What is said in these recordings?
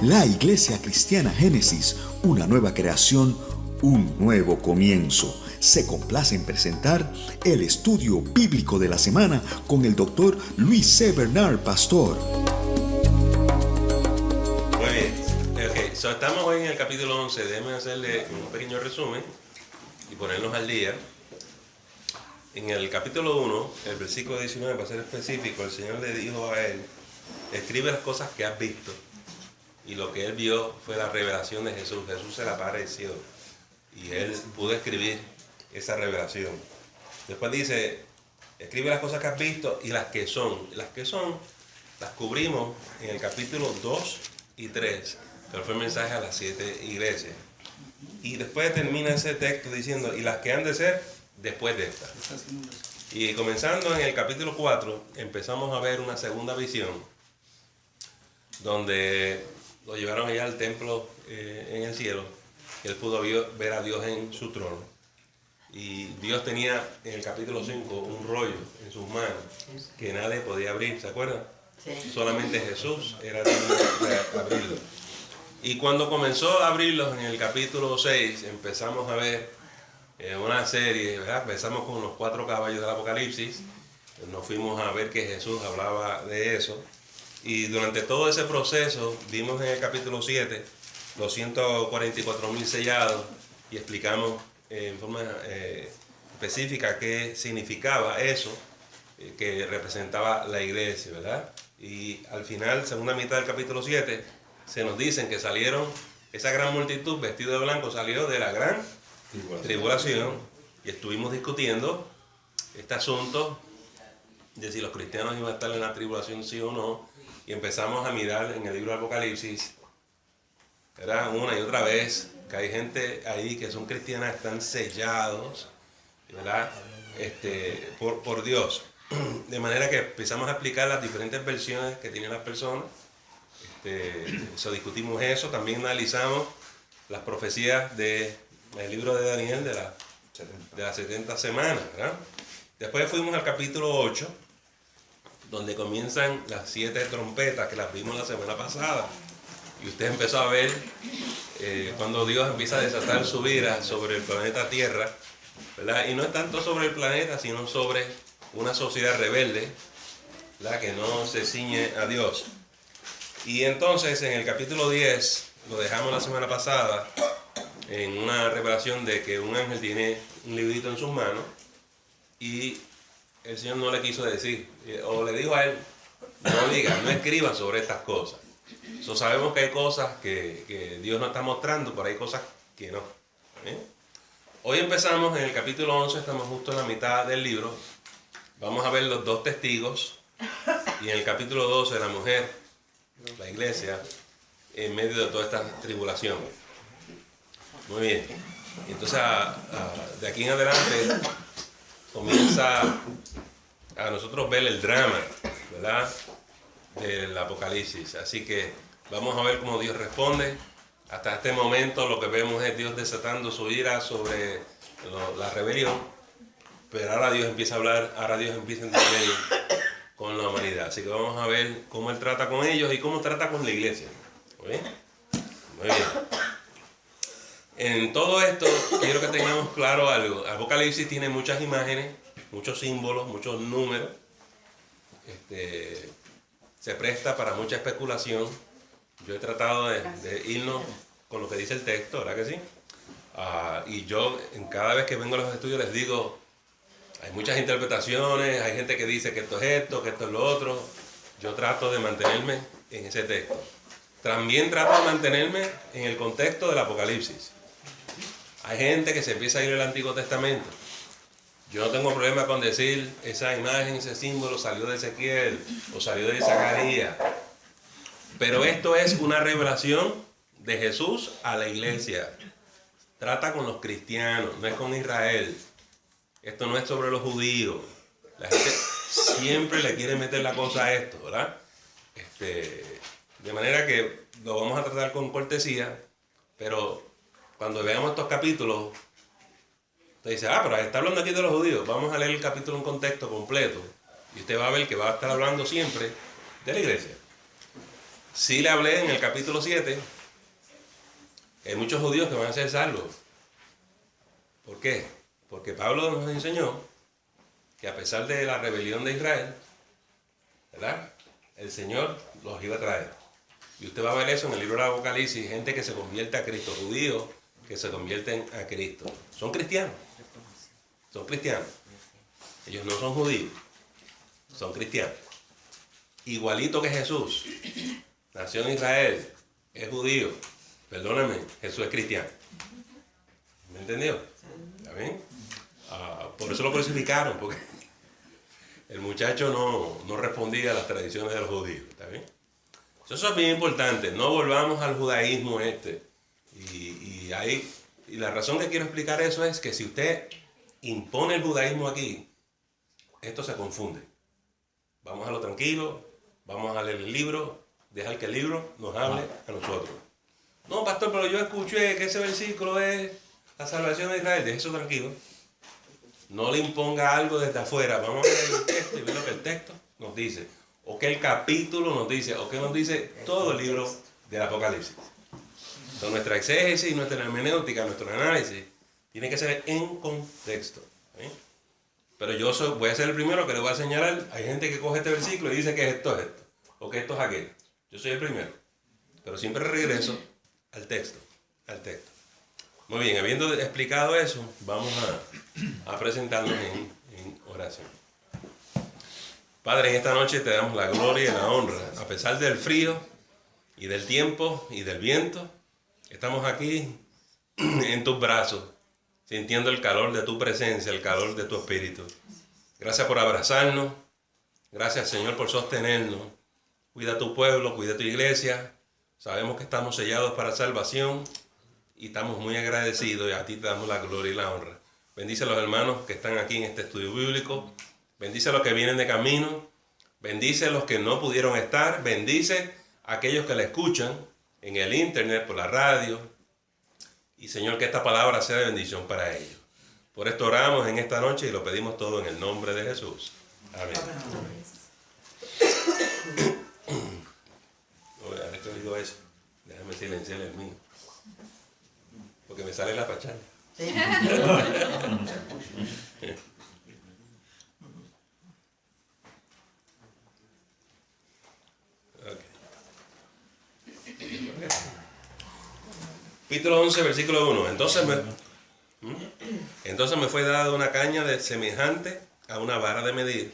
La Iglesia Cristiana Génesis, una nueva creación, un nuevo comienzo. Se complace en presentar el estudio bíblico de la semana con el doctor Luis C. Bernard, pastor. Muy bien. Estamos hoy en el capítulo 11. Déjenme hacerle un pequeño resumen y ponernos al día. En el capítulo 1, el versículo 19, para ser específico, el Señor le dijo a él: escribe las cosas que has visto. Y lo que él vio fue la revelación de Jesús. Jesús se le apareció y él pudo escribir esa revelación. Después dice: escribe las cosas que has visto y las que son. Las que son las cubrimos en el capítulo 2 y 3, pero fue el mensaje a las 7 iglesias. Y después termina ese texto diciendo: y las que han de ser después de esta. Y comenzando en el capítulo 4, empezamos a ver una segunda visión, donde lo llevaron allá al templo en el cielo. Él pudo ver a Dios en su trono. Y Dios tenía en el capítulo 5 un rollo en sus manos que nadie podía abrir, ¿se acuerdan? Sí. Solamente Jesús era digno de abrirlo. Y cuando comenzó a abrirlos en el capítulo 6, empezamos a ver una serie, ¿verdad? Empezamos con los 4 caballos del Apocalipsis. Nos fuimos a ver que Jesús hablaba de eso. Y durante todo ese proceso vimos en el capítulo 7 los 144,000 sellados y explicamos en forma específica qué significaba eso, que representaba la iglesia, ¿verdad? Y al final, segunda mitad del capítulo 7, se nos dicen que salieron, esa gran multitud vestida de blanco salió de la gran tribulación, y estuvimos discutiendo este asunto de si los cristianos iban a estar en la tribulación sí o no, y empezamos a mirar en el libro de Apocalipsis, ¿verdad? Una y otra vez, que hay gente ahí que son cristianas, están sellados, ¿verdad? Por Dios. De manera que empezamos a explicar las diferentes versiones que tienen las personas. Discutimos eso, también analizamos las profecías del libro de Daniel de las 70 semanas, ¿verdad? Después fuimos al capítulo 8, donde comienzan las 7 trompetas que las vimos la semana pasada. Y usted empezó a ver cuando Dios empieza a desatar su ira sobre el planeta Tierra, ¿verdad? Y no es tanto sobre el planeta, sino sobre una sociedad rebelde, ¿verdad? Que no se ciñe a Dios. Y entonces en el capítulo 10, lo dejamos la semana pasada, en una revelación de que un ángel tiene un librito en sus manos y el Señor no le quiso decir, o le dijo a él: no diga, no escriba sobre estas cosas. Sabemos que hay cosas que Dios nos está mostrando, pero hay cosas que no. Hoy empezamos en el capítulo 11, estamos justo en la mitad del libro. Vamos a ver los 2 testigos, y en el capítulo 12 la mujer, la iglesia, en medio de toda esta tribulación. Muy bien. Entonces, de aquí en adelante comienza a nosotros ver el drama, ¿verdad?, del Apocalipsis. Así que vamos a ver cómo Dios responde. Hasta este momento lo que vemos es Dios desatando su ira sobre la rebelión, pero ahora Dios empieza a hablar, ahora Dios empieza a intervenir con la humanidad. Así que vamos a ver cómo Él trata con ellos y cómo trata con la iglesia. ¿Muy bien? Muy bien. En todo esto quiero que tengamos claro algo. Apocalipsis tiene muchas imágenes, muchos símbolos, muchos números. Se presta para mucha especulación. Yo he tratado de irnos con lo que dice el texto, ¿verdad que sí? Y yo, en cada vez que vengo a los estudios, les digo: hay muchas interpretaciones, hay gente que dice que esto es esto, que esto es lo otro. Yo trato de mantenerme en ese texto. También trato de mantenerme en el contexto del Apocalipsis. Hay gente que se empieza a ir al Antiguo Testamento. Yo no tengo problema con decir esa imagen, ese símbolo salió de Ezequiel o salió de Zacarías. Pero esto es una revelación de Jesús a la iglesia. Trata con los cristianos, no es con Israel. Esto no es sobre los judíos. La gente siempre le quiere meter la cosa a esto, ¿verdad? De manera que lo vamos a tratar con cortesía, pero cuando veamos estos capítulos, usted dice: pero está hablando aquí de los judíos. Vamos a leer el capítulo en contexto completo y usted va a ver que va a estar hablando siempre de la iglesia. Sí le hablé en el capítulo 7 que hay muchos judíos que van a ser salvos. ¿Por qué? Porque Pablo nos enseñó que a pesar de la rebelión de Israel, ¿verdad?, el Señor los iba a traer. Y usted va a ver eso en el libro del Apocalipsis, gente que se convierte a Cristo, judíos que se convierten a Cristo. Son cristianos. Son cristianos. Ellos no son judíos, son cristianos. Igualito que Jesús. Nació en Israel, es judío. Perdóname, Jesús es cristiano. ¿Me entendió? ¿Está bien? Por eso lo crucificaron, porque el muchacho no respondía a las tradiciones de los judíos. ¿Está bien? Eso es bien importante. No volvamos al judaísmo Y la razón que quiero explicar eso es que si usted impone el judaísmo aquí, esto se confunde. Vamos a lo tranquilo, vamos a leer el libro, dejar que el libro nos hable a nosotros. No, pastor, pero yo escuché que ese versículo es la salvación de Israel. Deje eso tranquilo. No le imponga algo desde afuera. Vamos a leer el texto y ver lo que el texto nos dice. O que el capítulo nos dice, o que nos dice todo el libro del Apocalipsis. Entonces, nuestra exégesis, nuestra hermenéutica, nuestro análisis tiene que ser en contexto. ¿Sí? Pero voy a ser el primero que le voy a señalar. Hay gente que coge este versículo y dice que esto es esto, o que esto es aquello. Yo soy el primero. Pero siempre regreso al texto. Muy bien, habiendo explicado eso, vamos a presentarnos en oración. Padre, en esta noche te damos la gloria y la honra. A pesar del frío y del tiempo y del viento, estamos aquí en tus brazos, sintiendo el calor de tu presencia, el calor de tu espíritu. Gracias por abrazarnos. Gracias, Señor, por sostenernos. Cuida tu pueblo, cuida tu iglesia. Sabemos que estamos sellados para salvación y estamos muy agradecidos y a ti te damos la gloria y la honra. Bendice a los hermanos que están aquí en este estudio bíblico. Bendice a los que vienen de camino. Bendice a los que no pudieron estar. Bendice a aquellos que la escuchan en el internet, por la radio. Y Señor, que esta palabra sea de bendición para ellos. Por esto oramos en esta noche y lo pedimos todo en el nombre de Jesús. Amén. Ahora que oigo eso, déjame silenciar el mío. Porque me sale la pachanga. Sí. Capítulo 11, versículo 1. Entonces me fue dada una caña semejante a una vara de medir.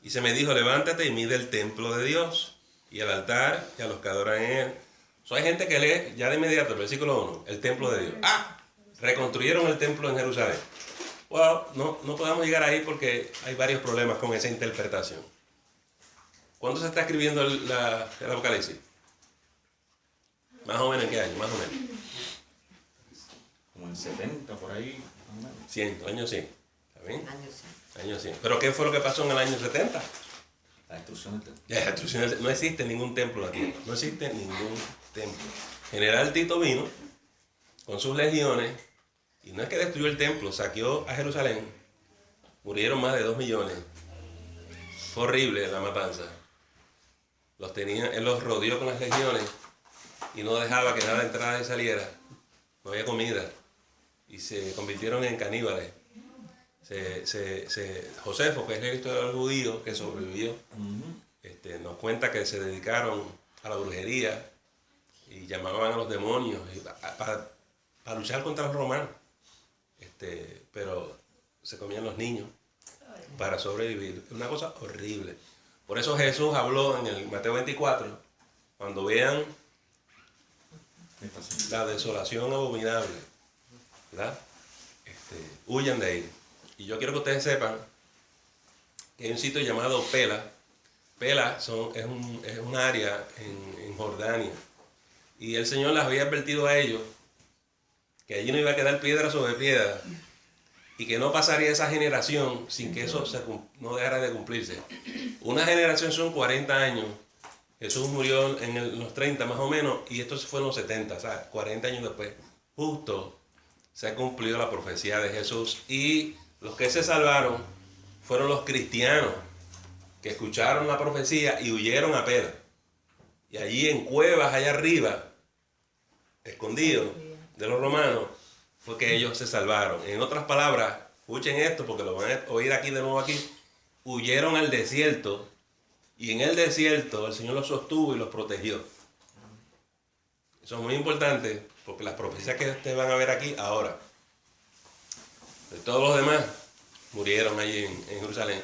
Y se me dijo, levántate y mide el templo de Dios, y el altar, y a los que adoran en él. Hay gente que lee ya de inmediato el versículo 1, el templo de Dios. Reconstruyeron el templo en Jerusalén. Well, no podemos llegar ahí porque hay varios problemas con esa interpretación. ¿Cuándo se está escribiendo el Apocalipsis? ¿Más o menos en qué año? Más o menos. Como en 70, por ahí. 100, año 100. ¿Está bien? Año 100. ¿Pero qué fue lo que pasó en el año 70? La destrucción del templo. No existe ningún templo aquí. No existe ningún templo. General Tito vino con sus legiones y no es que destruyó el templo, saqueó a Jerusalén. Murieron más de 2 millones. Fue horrible la matanza. Él los rodeó con las legiones y no dejaba que nada entrara y saliera. No había comida. Y se convirtieron en caníbales. Josefo, que es el historiador judío que sobrevivió, nos cuenta que se dedicaron a la brujería y llamaban a los demonios para luchar contra los romanos. Pero se comían los niños para sobrevivir. Es una cosa horrible. Por eso Jesús habló en el Mateo 24, cuando vean la desolación abominable, ¿verdad? Huyan de ahí. Y yo quiero que ustedes sepan que hay un sitio llamado Pela. Pela es un área en Jordania. Y el Señor les había advertido a ellos que allí no iba a quedar piedra sobre piedra y que no pasaría esa generación sin que eso no dejara de cumplirse. Una generación son 40 años. Jesús murió en los 30 más o menos y esto fue en los 70, o sea, 40 años después. Justo se cumplió la profecía de Jesús y los que se salvaron fueron los cristianos que escucharon la profecía y huyeron a Pela. Y allí en cuevas allá arriba, escondidos de los romanos, fue que ellos se salvaron. En otras palabras, escuchen esto porque lo van a oír aquí de nuevo aquí, huyeron al desierto y en el desierto el Señor los sostuvo y los protegió. Eso es muy importante porque las profecías que ustedes van a ver aquí ahora, de todos los demás, murieron allí en Jerusalén.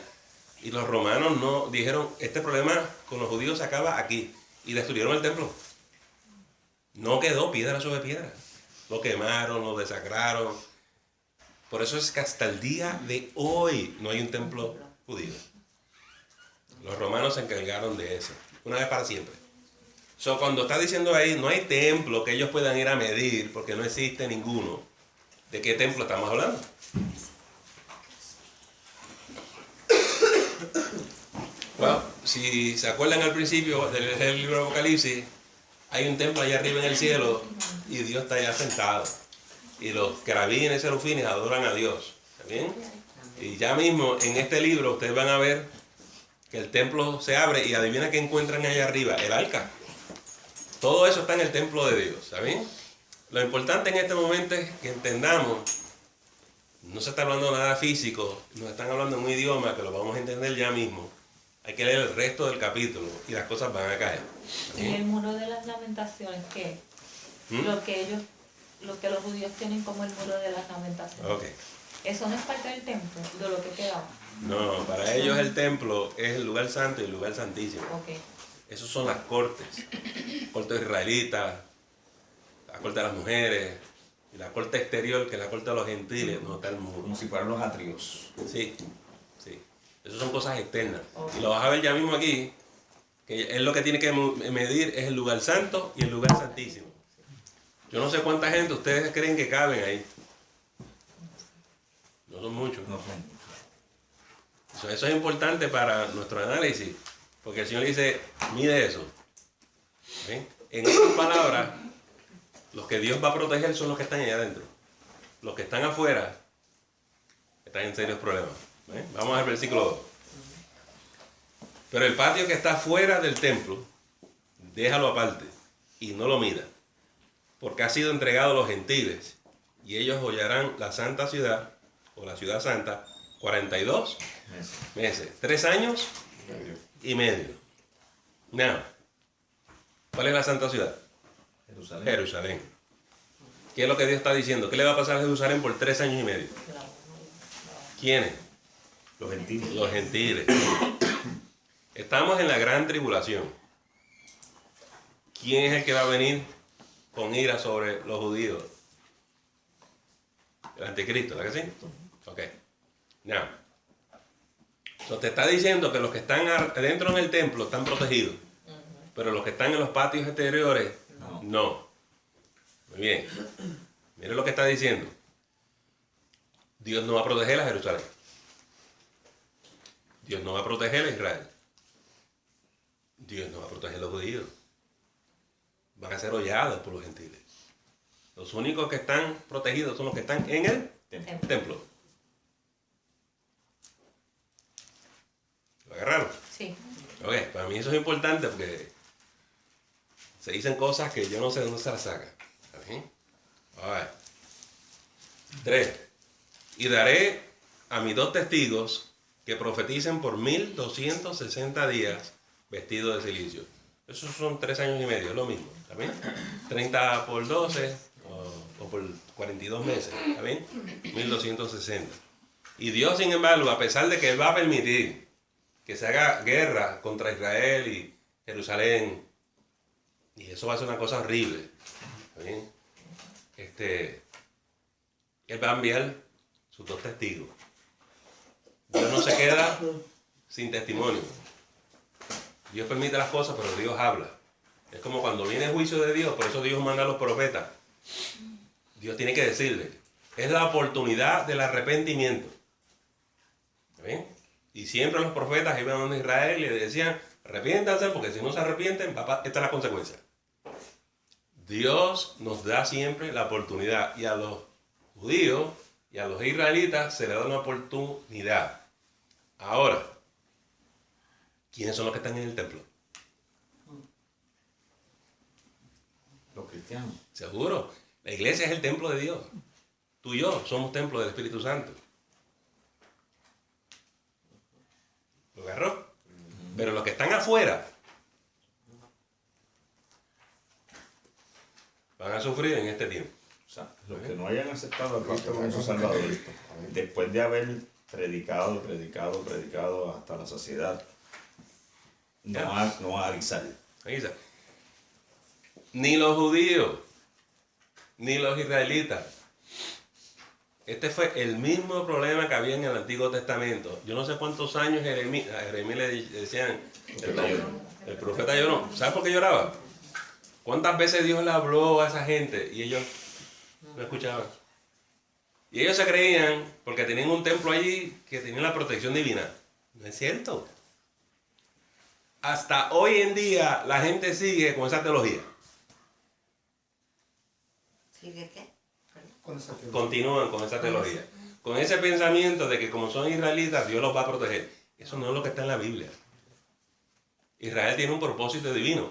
Y los romanos no dijeron, este problema con los judíos se acaba aquí. Y destruyeron el templo. No quedó piedra sobre piedra. Lo quemaron, lo desacraron. Por eso es que hasta el día de hoy no hay un templo judío. Los romanos se encargaron de eso, una vez para siempre. Cuando está diciendo ahí, no hay templo que ellos puedan ir a medir, porque no existe ninguno. ¿De qué templo estamos hablando? Bueno, si se acuerdan al principio del libro de Apocalipsis, hay un templo allá arriba en el cielo y Dios está allá sentado. Y los querubines y serafines adoran a Dios. ¿Está bien? Y ya mismo en este libro ustedes van a ver que el templo se abre y adivina qué encuentran allá arriba, el arca. Todo eso está en el templo de Dios. ¿Está bien? Lo importante en este momento es que entendamos, no se está hablando nada físico, nos están hablando en un idioma que lo vamos a entender ya mismo. Hay que leer el resto del capítulo y las cosas van a caer. ¿Sí? Y el muro de las lamentaciones, ¿qué? Lo que los judíos tienen como el muro de las lamentaciones. Okay. Eso no es parte del templo, de lo que quedaba. No, para ellos el templo es el lugar santo y el lugar santísimo. Okay. Esos son las cortes. Corte israelita, la corte de las mujeres, y la corte exterior, que es la corte de los gentiles, no está el muro. Como si fueran los atrios. Sí, sí. Esas son cosas externas. Y lo vas a ver ya mismo aquí, que es lo que tiene que medir, es el lugar santo y el lugar santísimo. Yo no sé cuánta gente ustedes creen que caben ahí. No son muchos. No son. Eso es importante para nuestro análisis, porque el Señor dice, mide eso. ¿Sí? En otras palabras, los que Dios va a proteger son los que están allá adentro. Los que están afuera están en serios problemas. ¿Sí? Vamos al versículo 2. Pero el patio que está fuera del templo, déjalo aparte y no lo mida, porque ha sido entregado a los gentiles y ellos hollarán la santa ciudad, o la ciudad santa, 42 meses, 3 años y medio. Now, ¿cuál es la santa ciudad? Jerusalén. Jerusalén. ¿Qué es lo que Dios está diciendo? ¿Qué le va a pasar a Jerusalén por 3 años y medio? ¿Quiénes? Los gentiles. Los gentiles. Estamos en la gran tribulación. ¿Quién es el que va a venir con ira sobre los judíos? El anticristo, ¿verdad que sí? Ok. Now, te está diciendo que los que están adentro en el templo están protegidos, pero los que están en los patios exteriores, no. Muy bien. Miren lo que está diciendo. Dios no va a proteger a Jerusalén. Dios no va a proteger a Israel. Dios no va a proteger a los judíos. Van a ser hollados por los gentiles. Los únicos que están protegidos son los que están en el templo. ¿Lo agarraron? Sí. Ok, para mí eso es importante porque se dicen cosas que yo no sé de dónde se las saca. ¿Sí? Right. 3. Y daré a mis 2 testigos que profeticen por 1260 días vestidos de silicio. Esos son 3 años y medio, es lo mismo. ¿Está bien? 30 por 12 o por 42 meses. ¿Está bien? 1260. Y Dios, sin embargo, a pesar de que Él va a permitir que se haga guerra contra Israel y Jerusalén, y eso va a ser una cosa horrible, ¿está bien? Él va a enviar sus 2 testigos. Dios no se queda sin testimonio. Dios permite las cosas, pero Dios habla. Es como cuando viene el juicio de Dios, por eso Dios manda a los profetas. Dios tiene que decirle, es la oportunidad del arrepentimiento. ¿Está bien? Y siempre los profetas iban a donde Israel y le decían, arrepiéntanse, porque si no se arrepienten, esta es la consecuencia. Dios nos da siempre la oportunidad, y a los judíos y a los israelitas se les da una oportunidad. Ahora, ¿quiénes son los que están en el templo? cristianos. Seguro. La iglesia es el templo de Dios. Tú y yo somos templo del Espíritu Santo. ¿Lo agarró? Pero los que están afuera van a sufrir en este tiempo. O sea, los que no hayan aceptado a Cristo como su Salvador, después de haber predicado hasta la saciedad, no va a avisar. Ahí está. Ni los judíos, ni los israelitas. Este fue el mismo problema que había en el Antiguo Testamento. Yo no sé cuántos años a Jeremías le decían, el profeta lloró. ¿Sabes por qué lloraba? ¿Cuántas veces Dios le habló a esa gente y ellos no escuchaban? Y ellos se creían, porque tenían un templo allí, que tenían la protección divina. No es cierto. Hasta hoy en día la gente sigue con esa teología. ¿Sigue qué? Continúan con esa teología. Con ese pensamiento de que como son israelitas, Dios los va a proteger. Eso no es lo que está en la Biblia. Israel tiene un propósito divino.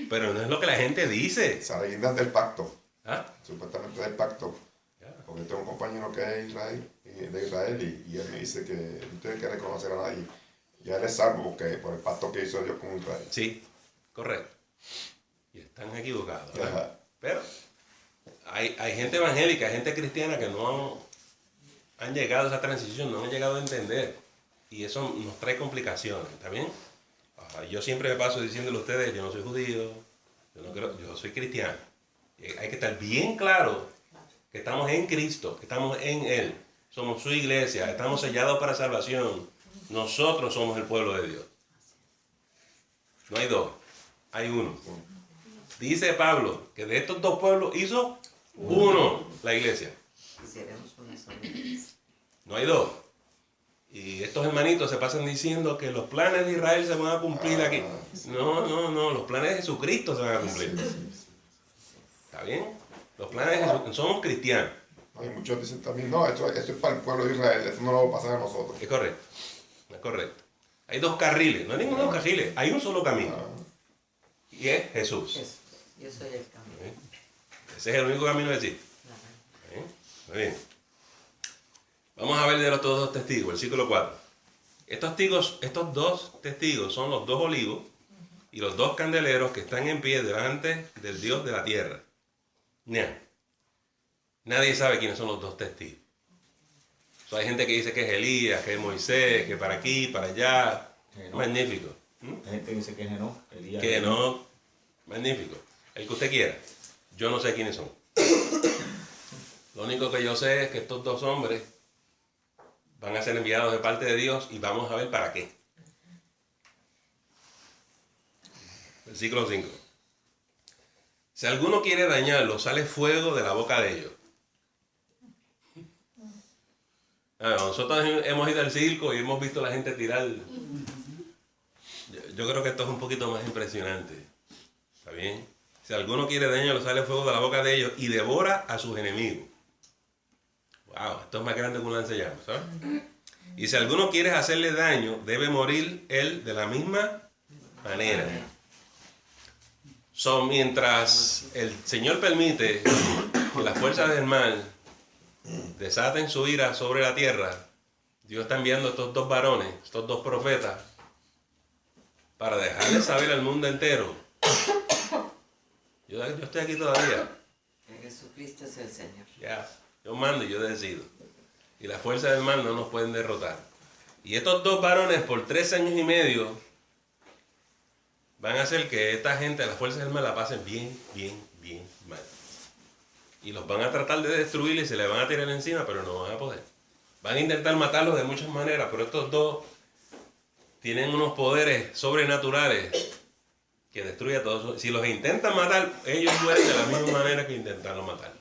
Pero no es lo que la gente dice. Esa leyenda es del pacto. ¿Ah? Supuestamente del pacto. Ya. Porque tengo un compañero que es de Israel y él me dice que no tiene que reconocer a nadie. Ya él es salvo porque por el pacto que hizo Dios con Israel. Sí, correcto. Y están equivocados, ¿verdad? Ajá. Pero hay gente evangélica, hay gente cristiana que no han llegado a esa transición, no han llegado a entender. Y eso nos trae complicaciones, ¿está bien? Yo siempre me paso diciéndole a ustedes, yo no soy judío, yo soy cristiano. Y hay que estar bien claro que estamos en Cristo, que estamos en Él. Somos su iglesia, estamos sellados para salvación. Nosotros somos el pueblo de Dios. No hay dos, hay uno. Dice Pablo que de estos dos pueblos hizo uno, la iglesia. Y seremos una sola iglesia. No hay dos. Y estos hermanitos se pasan diciendo que los planes de Israel se van a cumplir aquí. No, los planes de Jesucristo se van a cumplir. ¿Está bien? Los planes de Jesucristo, somos cristianos. Y muchos dicen también, no, esto es para el pueblo de Israel, esto no lo va a pasar a nosotros. Es correcto, es correcto. Hay dos carriles, no hay ninguno de los carriles, hay un solo camino. Y es Jesús. Jesús. Yo soy el camino. Ese es el único camino de decir. Claro. Muy bien. Vamos a ver de los dos testigos, versículo 4. Estos dos testigos son los dos olivos y los dos candeleros que están en pie delante del Dios de la tierra. Nadie sabe quiénes son los dos testigos. Hay gente que dice que es Elías, que es Moisés, que para aquí, para allá. Magnífico. Hay gente que dice que es Enoc, Elías. Que no. Magnífico. El que usted quiera. Yo no sé quiénes son. Lo único que yo sé es que estos dos hombres van a ser enviados de parte de Dios y vamos a ver para qué. Versículo 5. Si alguno quiere dañarlo, sale fuego de la boca de ellos. Nosotros hemos ido al circo y hemos visto a la gente tirar. Yo creo que esto es un poquito más impresionante. ¿Está bien? Si alguno quiere dañarlo, sale fuego de la boca de ellos y devora a sus enemigos. Wow, esto es más grande que un lanzallamas, ¿sabes? Y si alguno quiere hacerle daño, debe morir él de la misma manera. Mientras el Señor permite que las fuerzas del mal desaten su ira sobre la tierra, Dios está enviando a estos dos varones, estos dos profetas, para dejarles saber al mundo entero. Yo estoy aquí todavía. Que Jesucristo es el Señor. Ya, yo mando y yo decido. Y las fuerzas del mal no nos pueden derrotar. Y estos dos varones por 3 años y medio van a hacer que esta gente, las fuerzas del mal, la pasen bien mal. Y los van a tratar de destruir y se les van a tirar encima, pero no van a poder. Van a intentar matarlos de muchas maneras, pero estos dos tienen unos poderes sobrenaturales que destruyen a todos. Si los intentan matar, ellos mueren de la misma manera que intentaron matar.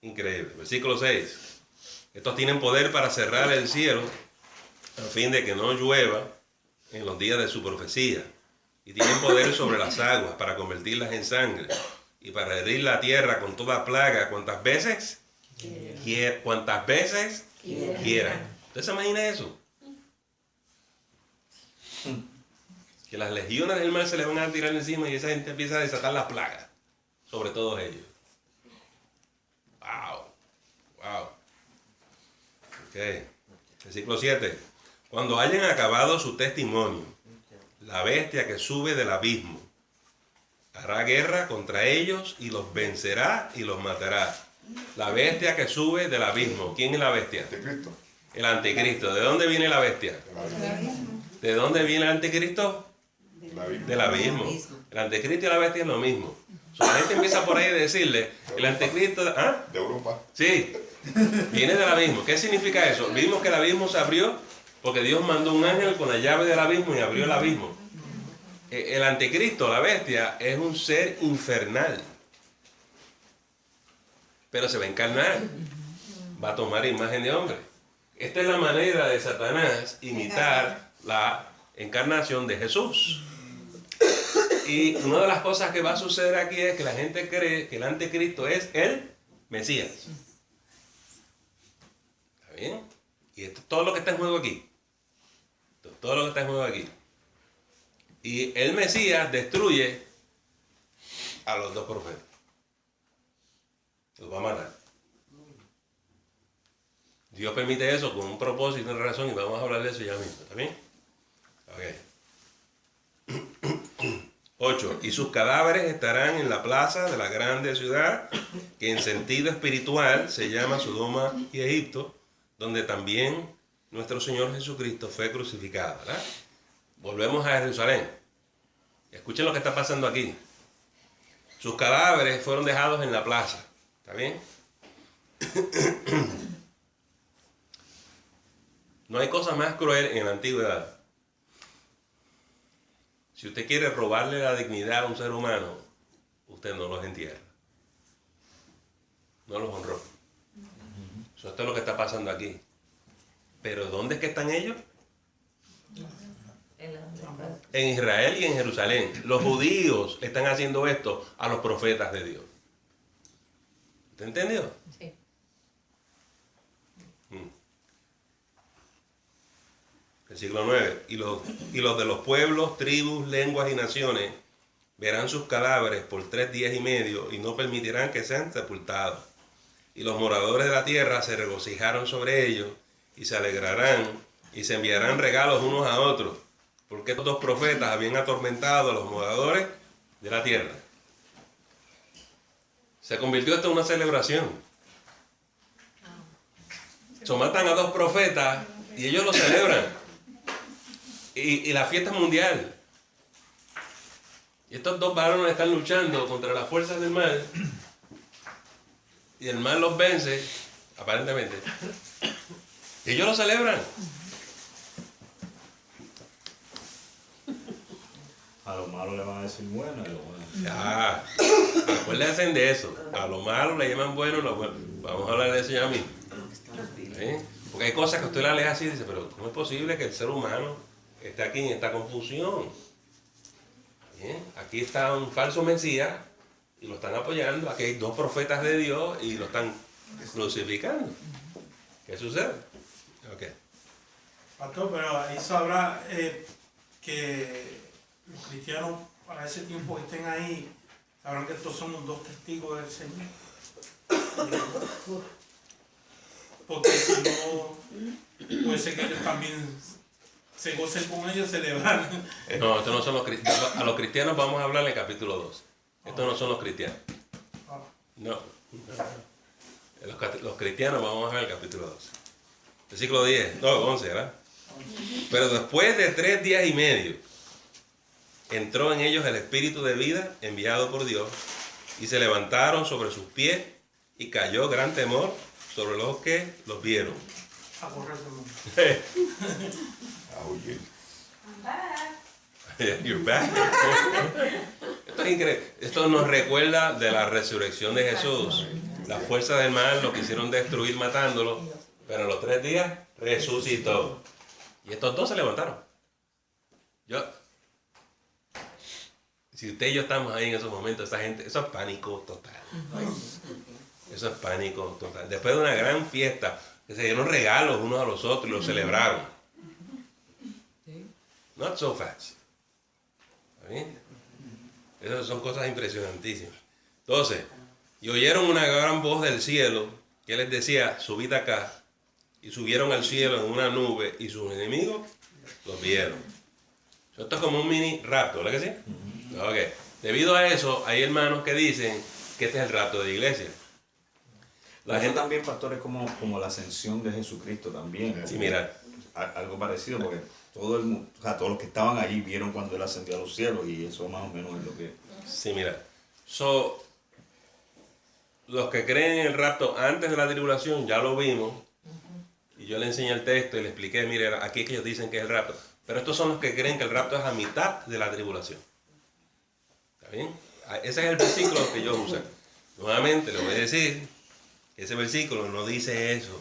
Increíble. Versículo 6. Estos tienen poder para cerrar el cielo a fin de que no llueva en los días de su profecía. Y tienen poder sobre las aguas para convertirlas en sangre y para herir la tierra con toda plaga cuantas veces quieran. ¿Usted se imagina eso? Que las legiones del mal se le van a tirar encima y esa gente empieza a desatar las plagas. sobre todos ellos. Wow. Wow. Ok. Versículo 7. Cuando hayan acabado su testimonio, la bestia que sube del abismo hará guerra contra ellos y los vencerá y los matará. La bestia que sube del abismo. ¿Quién es la bestia? Anticristo. El anticristo. ¿De dónde viene la bestia? ¿De dónde viene el anticristo? Del abismo. El anticristo y la bestia es lo mismo. So, la gente empieza por ahí a decirle, el anticristo... ¿Ah? De Europa. Sí, viene del abismo. ¿Qué significa eso? Vimos que el abismo se abrió porque Dios mandó un ángel con la llave del abismo y abrió el abismo. El anticristo, la bestia, es un ser infernal. Pero se va a encarnar. Va a tomar imagen de hombre. Esta es la manera de Satanás imitar la encarnación de Jesús. Y una de las cosas que va a suceder aquí es que la gente cree que el anticristo es el Mesías. ¿Está bien? Y esto es todo lo que está en juego aquí. Esto es todo lo que está en juego aquí. Y el Mesías destruye a los dos profetas. Los va a matar. Dios permite eso con un propósito y una razón, y vamos a hablar de eso ya mismo. ¿Está bien? Ok. 8. Y sus cadáveres estarán en la plaza de la grande ciudad, que en sentido espiritual se llama Sodoma y Egipto, donde también nuestro Señor Jesucristo fue crucificado, ¿verdad? Volvemos a Jerusalén. Escuchen lo que está pasando aquí. Sus cadáveres fueron dejados en la plaza. ¿Está bien? No hay cosa más cruel en la antigüedad. Si usted quiere robarle la dignidad a un ser humano, usted no los entierra. No los honró. Esto es lo que está pasando aquí. Pero ¿dónde es que están ellos? En Israel y en Jerusalén. Los judíos están haciendo esto a los profetas de Dios. ¿Usted entendió? Sí. Versículo 9. Y los de los pueblos, tribus, lenguas y naciones verán sus cadáveres por 3 días y medio y no permitirán que sean sepultados. Y los moradores de la tierra se regocijaron sobre ellos y se alegrarán y se enviarán regalos unos a otros, porque estos dos profetas habían atormentado a los moradores de la tierra. Se convirtió esto en una celebración. Se matan a dos profetas y ellos lo celebran. Y la fiesta es mundial. Y estos dos varones están luchando contra las fuerzas del mal. Y el mal los vence, aparentemente. Y ellos lo celebran. A lo malo le van a decir bueno y lo bueno. Ya. Acuérdense de eso. A lo malo le llaman bueno, lo bueno. Vamos a hablar de eso ya mismo. ¿Sí? Porque hay cosas que usted la lee así y dice, pero ¿cómo es posible que el ser humano esté aquí en esta confusión? ¿Bien? Aquí está un falso Mesías y lo están apoyando. Aquí hay dos profetas de Dios y lo están crucificando. ¿Qué sucede? Okay. Pastor, pero ahí sabrá que los cristianos para ese tiempo que estén ahí, sabrán que estos somos dos testigos del Señor. Porque si no, puede ser que ellos también se gocen con ellos, celebran. No, estos no son los cristianos. A los cristianos vamos a hablar en el capítulo 2. Estos no son los cristianos. No. Los cristianos vamos a ver el capítulo 2. Versículo 10. No, 11, ¿verdad? Pero después de 3 días y medio, entró en ellos el espíritu de vida enviado por Dios, y se levantaron sobre sus pies, y cayó gran temor sobre los que los vieron. A correr por mundo. A huir. You're back. Esto es increíble. Esto nos recuerda de la resurrección de Jesús. Las fuerzas del mal lo quisieron destruir matándolo, pero en los 3 días resucitó. Y estos dos se levantaron. Si usted y yo estamos ahí en esos momentos, esa gente, eso es pánico total. Eso es pánico total. Después de una gran fiesta, que se dieron regalos unos a los otros y los celebraron. Not so fast. ¿Está bien? Esas son cosas impresionantísimas. Entonces, y oyeron una gran voz del cielo que les decía, subid acá. Y subieron al cielo en una nube y sus enemigos los vieron. Esto es como un mini rapto, ¿verdad que sí? Ok. Debido a eso, hay hermanos que dicen que este es el rapto de la iglesia. La gente también, pastor, es como la ascensión de Jesucristo también. Sí, mira. Algo parecido, porque todo el mundo, o sea, todos los que estaban allí vieron cuando él ascendió a los cielos, y eso más o menos es lo que... Sí, mira. Los que creen en el rapto antes de la tribulación, ya lo vimos. Y yo le enseñé el texto y le expliqué, mire, aquí es que ellos dicen que es el rapto. Pero estos son los que creen que el rapto es a mitad de la tribulación. ¿Está bien? Ese es el versículo que yo uso. Nuevamente le voy a decir, ese versículo no dice eso.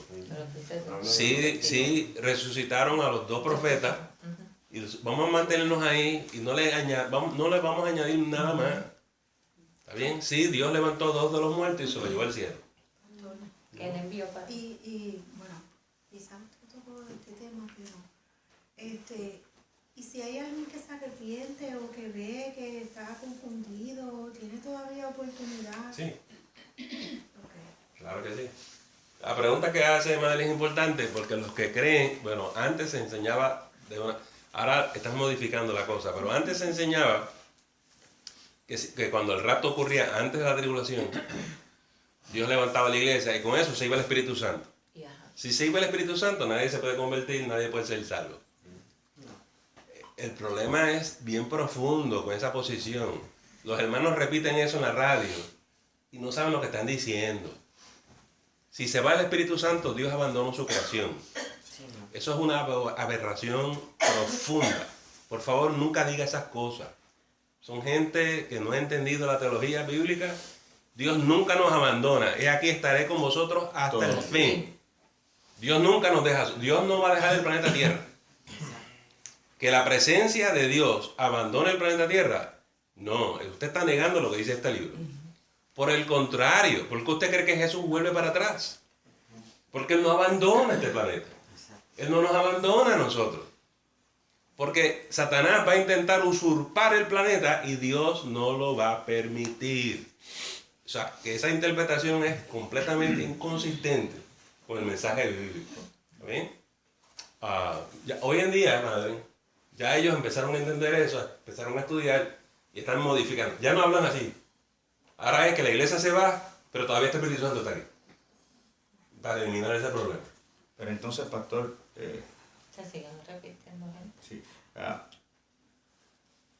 Sí, resucitaron a los 2 profetas. Y vamos a mantenernos ahí y no le vamos a añadir nada más. ¿Está bien? Sí, Dios levantó 2 de los muertos y se los llevó al cielo. Que él envió para... Y bueno, quizás tú tocó este tema, pero y si hay alguien que se arrepiente o que ve que está confundido, ¿tiene todavía oportunidad? Sí. Okay. Claro que sí. La pregunta que hace Madeline es importante porque los que creen, bueno, antes se enseñaba ahora estás modificando la cosa, pero antes se enseñaba que cuando el rapto ocurría antes de la tribulación, Dios levantaba la iglesia y con eso se iba el Espíritu Santo. Si se iba el Espíritu Santo, nadie se puede convertir, nadie puede ser salvo. El problema es bien profundo con esa posición. Los hermanos repiten eso en la radio y no saben lo que están diciendo. Si se va el Espíritu Santo, Dios abandona su creación. Eso es una aberración profunda. Por favor, nunca diga esas cosas. Son gente que no ha entendido la teología bíblica. Dios nunca nos abandona. He aquí estaré con vosotros hasta el fin. Dios nunca nos deja. Dios no va a dejar el planeta Tierra. Que la presencia de Dios abandone el planeta Tierra. No, usted está negando lo que dice este libro. Por el contrario, ¿por qué usted cree que Jesús vuelve para atrás? Porque Él no abandona este planeta. Él no nos abandona a nosotros. Porque Satanás va a intentar usurpar el planeta y Dios no lo va a permitir. O sea, que esa interpretación es completamente inconsistente con el mensaje bíblico. ¿Está bien? Hoy en día, madre, ya ellos empezaron a entender eso, empezaron a estudiar y están modificando. Ya no hablan así. Ahora es que la iglesia se va, pero todavía está el Espíritu Santo está aquí. Para eliminar ese problema. Pero entonces, pastor... Se siguen repitiendo gente. Sí,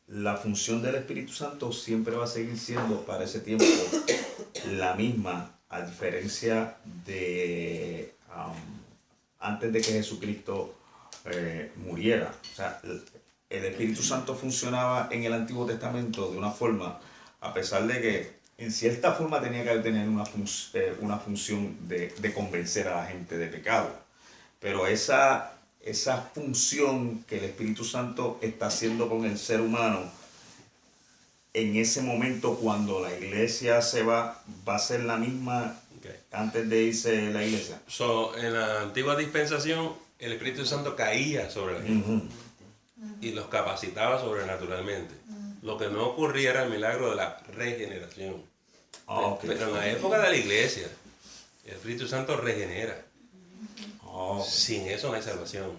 la función del Espíritu Santo siempre va a seguir siendo para ese tiempo la misma, a diferencia de antes de que Jesucristo muriera. O sea, el Espíritu Santo funcionaba en el Antiguo Testamento de una forma, a pesar de que en cierta forma tenía que tener una función de convencer a la gente de pecado. Pero esa función que el Espíritu Santo está haciendo con el ser humano, en ese momento cuando la iglesia se va a ser la misma antes de irse la iglesia. En la antigua dispensación, el Espíritu Santo caía sobre la gente y los capacitaba sobrenaturalmente. Lo que no ocurría era el milagro de la regeneración. Pero en la época de la iglesia, el Espíritu Santo regenera. Sin eso no hay salvación.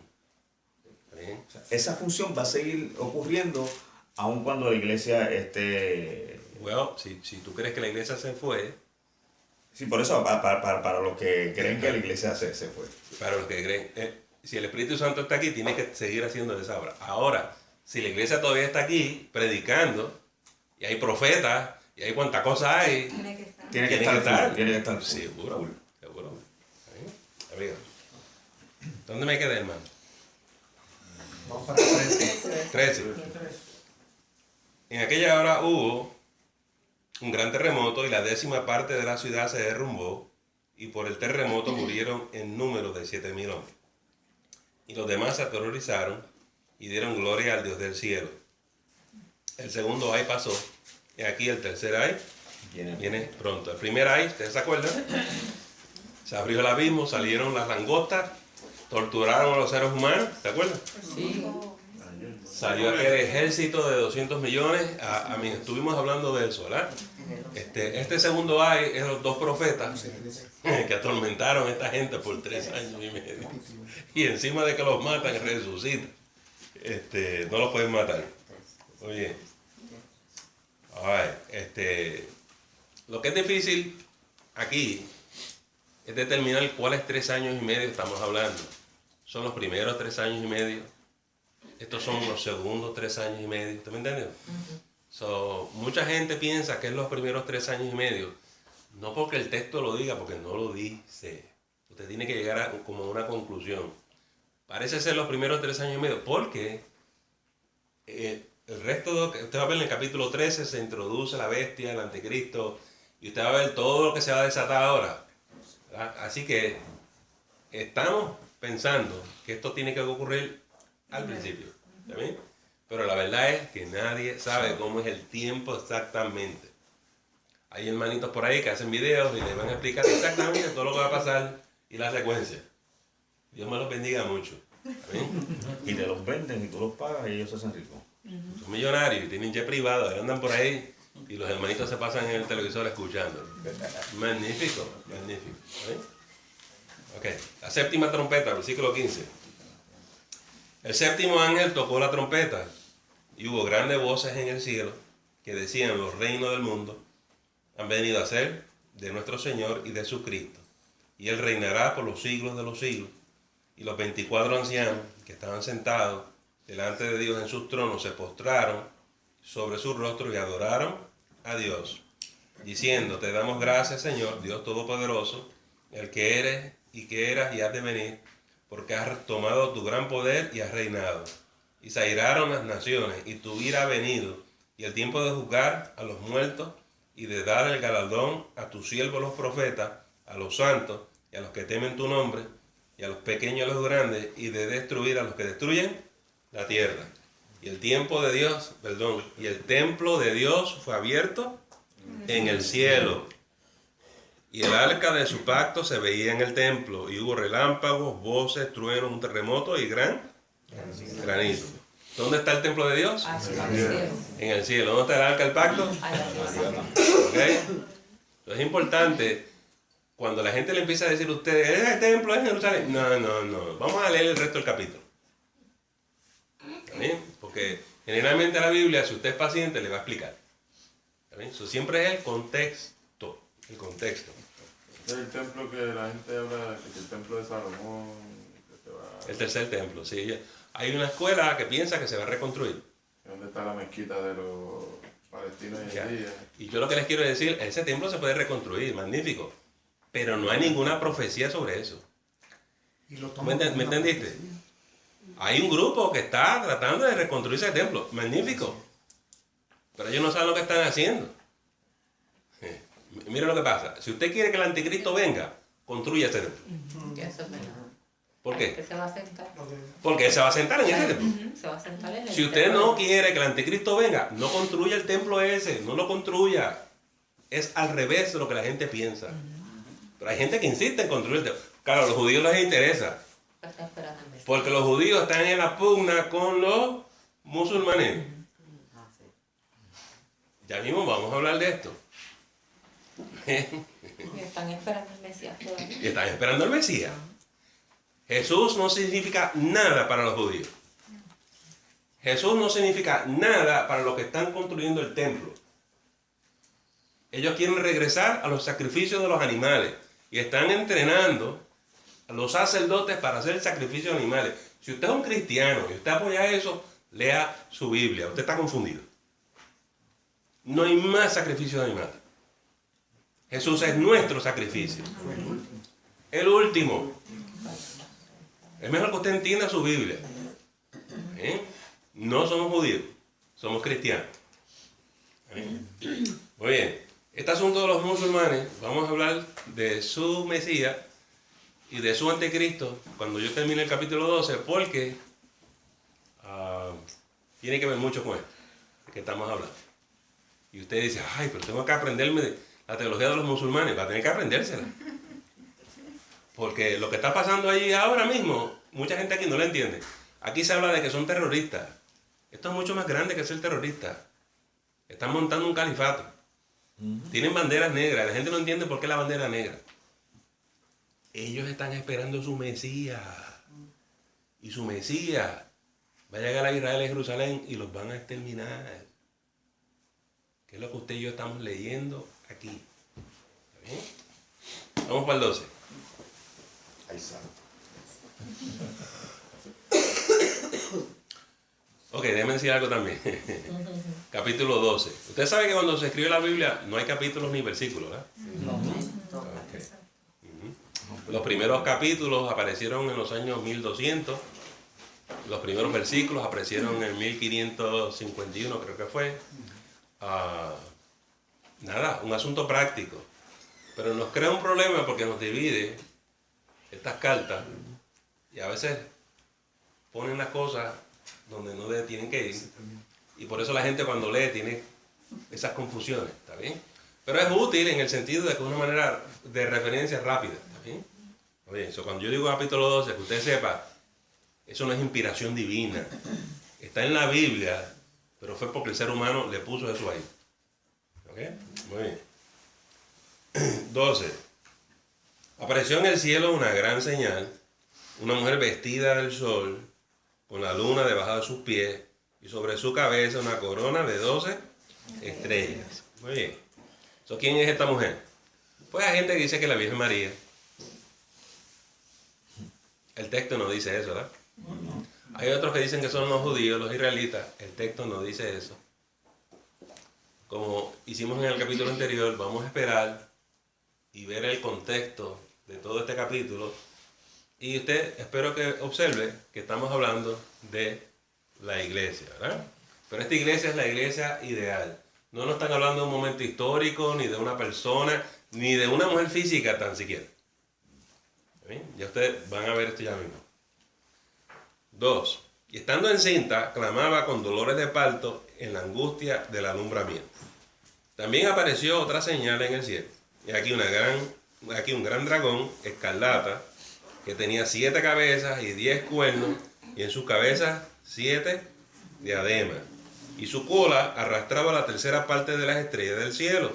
O sea, esa función va a seguir ocurriendo aun cuando la iglesia esté... Bueno, si tú crees que la iglesia se fue... Sí, por eso, para los que creen que la iglesia se fue. Para los que creen... si el Espíritu Santo está aquí, tiene que seguir haciendo esa obra. Ahora, si la iglesia todavía está aquí, predicando, y hay profetas, y hay cuánta cosa hay... Tiene que estar. Tiene que estar. Seguro. Amigo. ¿Dónde me quedé, hermano? Vamos para 13. 13. En aquella hora hubo un gran terremoto y la 10ª parte de la ciudad se derrumbó y por el terremoto murieron en número de 7,000 hombres. Y los demás se aterrorizaron y dieron gloria al Dios del cielo. El segundo ay pasó y aquí el tercer ay viene pronto. El primer ay, ¿ustedes se acuerdan? Se abrió el abismo, salieron las langostas, torturaron a los seres humanos, ¿se acuerdan? Sí. Salió aquel ejército de 200 millones, estuvimos hablando de eso, ¿verdad? Este segundo ay es los dos profetas que atormentaron a esta gente por 3 años y medio. Y encima de que los matan, resucitan. No los pueden matar. Oye. Lo que es difícil aquí es determinar cuáles 3 años y medio estamos hablando. ¿Son los primeros 3 años y medio? Estos son los segundos 3 años y medio. ¿Usted me entendió? Mucha gente piensa que es los primeros 3 años y medio. No porque el texto lo diga, porque no lo dice. Usted tiene que llegar a como una conclusión. Parece ser los primeros 3 años y medio, porque el resto, usted va a ver en el capítulo 13, se introduce la bestia, el anticristo, y usted va a ver todo lo que se va a desatar ahora. ¿Verdad? Así que estamos pensando que esto tiene que ocurrir al principio. ¿Está bien? Pero la verdad es que nadie sabe cómo es el tiempo exactamente. Hay hermanitos por ahí que hacen videos y les van a explicar exactamente todo lo que va a pasar y la secuencia. Dios me los bendiga mucho. ¿Está bien? Y te los venden y tú los pagas y ellos se hacen ricos. Son millonarios y tienen jet privado, andan por ahí y los hermanitos se pasan en el televisor escuchando. Magnífico, magnífico. ¿Está bien? Ok, la séptima trompeta, versículo 15. El séptimo ángel tocó la trompeta y hubo grandes voces en el cielo que decían: los reinos del mundo han venido a ser de nuestro Señor y de su Cristo, y Él reinará por los siglos de los siglos. Y los 24 ancianos que estaban sentados delante de Dios en sus tronos se postraron sobre su rostro y adoraron a Dios, diciendo: te damos gracias, Señor, Dios Todopoderoso, el que eres y que eras y has de venir, porque has tomado tu gran poder y has reinado. Y se airaron las naciones, y tu ira ha venido, y el tiempo de juzgar a los muertos, y de dar el galardón a tus siervos los profetas, a los santos, y a los que temen tu nombre, y a los pequeños y a los grandes, y de destruir a los que destruyen la tierra. Y el tiempo de Dios, y el templo de Dios fue abierto en el cielo. Y el arca de su pacto se veía en el templo, y hubo relámpagos, voces, truenos, un terremoto y gran granizo. ¿Dónde está el templo de Dios? En el cielo. ¿Dónde está el arca del pacto? ¿Okay? Entonces es importante, cuando la gente le empieza a decir a ustedes: el templo es en Jerusalén. No. Vamos a leer el resto del capítulo. ¿Está bien? Porque generalmente la Biblia, si usted es paciente, le va a explicar. ¿Está bien? Eso siempre es el contexto. El contexto. El templo que la gente habla, que el templo de Salomón, que se va... El tercer templo, sí. Hay una escuela que piensa que se va a reconstruir. ¿Dónde está la mezquita de los palestinos hoy en día? Y yo lo que les quiero decir, ese templo se puede reconstruir, magnífico. Pero no hay ninguna profecía sobre eso. ¿Me entendiste? Hay un grupo que está tratando de reconstruir ese templo, magnífico. Pero ellos no saben lo que están haciendo. Mire lo que pasa. Si usted quiere que el anticristo venga, construya ese templo. Eso es verdad. ¿Por qué? Que se va a sentar. Porque él se va a sentar en ese templo. Se va a sentar en el Si usted templo. no quiere que el anticristo venga, no construya el templo ese, no lo construya. Es al revés de lo que la gente piensa. Pero hay gente que insiste en construir el templo. Claro, a los judíos les interesa. Está esperando el mes. Porque los judíos están en la pugna con los musulmanes. Ya mismo vamos a hablar de esto. Y están esperando el Mesías todavía. Y están esperando al Mesías. Jesús no significa nada para los judíos. Jesús no significa nada para los que están construyendo el templo. Ellos quieren regresar a los sacrificios de los animales y están entrenando a los sacerdotes para hacer sacrificios de animales. Si usted es un cristiano y usted apoya eso, lea su Biblia. Usted está confundido. No hay más sacrificios de animales. Jesús es nuestro sacrificio. El último. Es mejor que usted entienda su Biblia. No somos judíos, somos cristianos. Muy bien. Este asunto de los musulmanes, vamos a hablar de su Mesías y de su anticristo cuando yo termine el capítulo 12, porque tiene que ver mucho con esto que estamos hablando. Y usted dice: ay, pero tengo que aprenderme la teología de los musulmanes. Va a tener que aprendérsela. Porque lo que está pasando ahí ahora mismo, mucha gente aquí no lo entiende. Aquí se habla de que son terroristas. Esto es mucho más grande que ser terrorista. Están montando un califato. Tienen banderas negras. La gente no entiende por qué la bandera negra. Ellos están esperando su Mesías. Y su Mesías va a llegar a Israel y Jerusalén y los van a exterminar. Que es lo que usted y yo estamos leyendo aquí. ¿Está bien? Vamos para el 12. Ay, santo. Ok, déjenme decir algo también. Capítulo 12. Usted sabe que cuando se escribe la Biblia no hay capítulos ni versículos, ¿verdad? Okay. Los primeros capítulos aparecieron en los años 1200. Los primeros versículos aparecieron en 1551, creo que fue. Nada, un asunto práctico. Pero nos crea un problema porque nos divide estas cartas y a veces ponen las cosas donde no tienen que ir. Y por eso la gente cuando lee tiene esas confusiones, ¿está bien? Pero es útil en el sentido de que es una manera de referencia rápida, ¿está bien? Oye, cuando yo digo capítulo 12, que usted sepa, eso no es inspiración divina. Está en la Biblia, pero fue porque el ser humano le puso eso ahí. ¿Ok? Muy bien. 12. Apareció en el cielo una gran señal, una mujer vestida del sol, con la luna debajo de sus pies, y sobre su cabeza una corona de 12 estrellas. Muy bien. ¿Quién es esta mujer? Pues hay gente que dice que la Virgen María. El texto no dice eso, ¿verdad? Hay otros que dicen que son los judíos, los israelitas. El texto no dice eso. Como hicimos en el capítulo anterior, vamos a esperar y ver el contexto de todo este capítulo. Y usted, espero que observe que estamos hablando de la iglesia, ¿verdad? Pero esta iglesia es la iglesia ideal. No nos están hablando de un momento histórico, ni de una persona, ni de una mujer física tan siquiera. ¿Bien? Ya ustedes van a ver esto ya mismo. 2. Y estando encinta, clamaba con dolores de parto en la angustia del alumbramiento. También apareció otra señal en el cielo. Y aquí un gran dragón escarlata que tenía 7 cabezas y 10 cuernos, y en sus cabezas 7 diademas. Y su cola arrastraba la tercera parte de las estrellas del cielo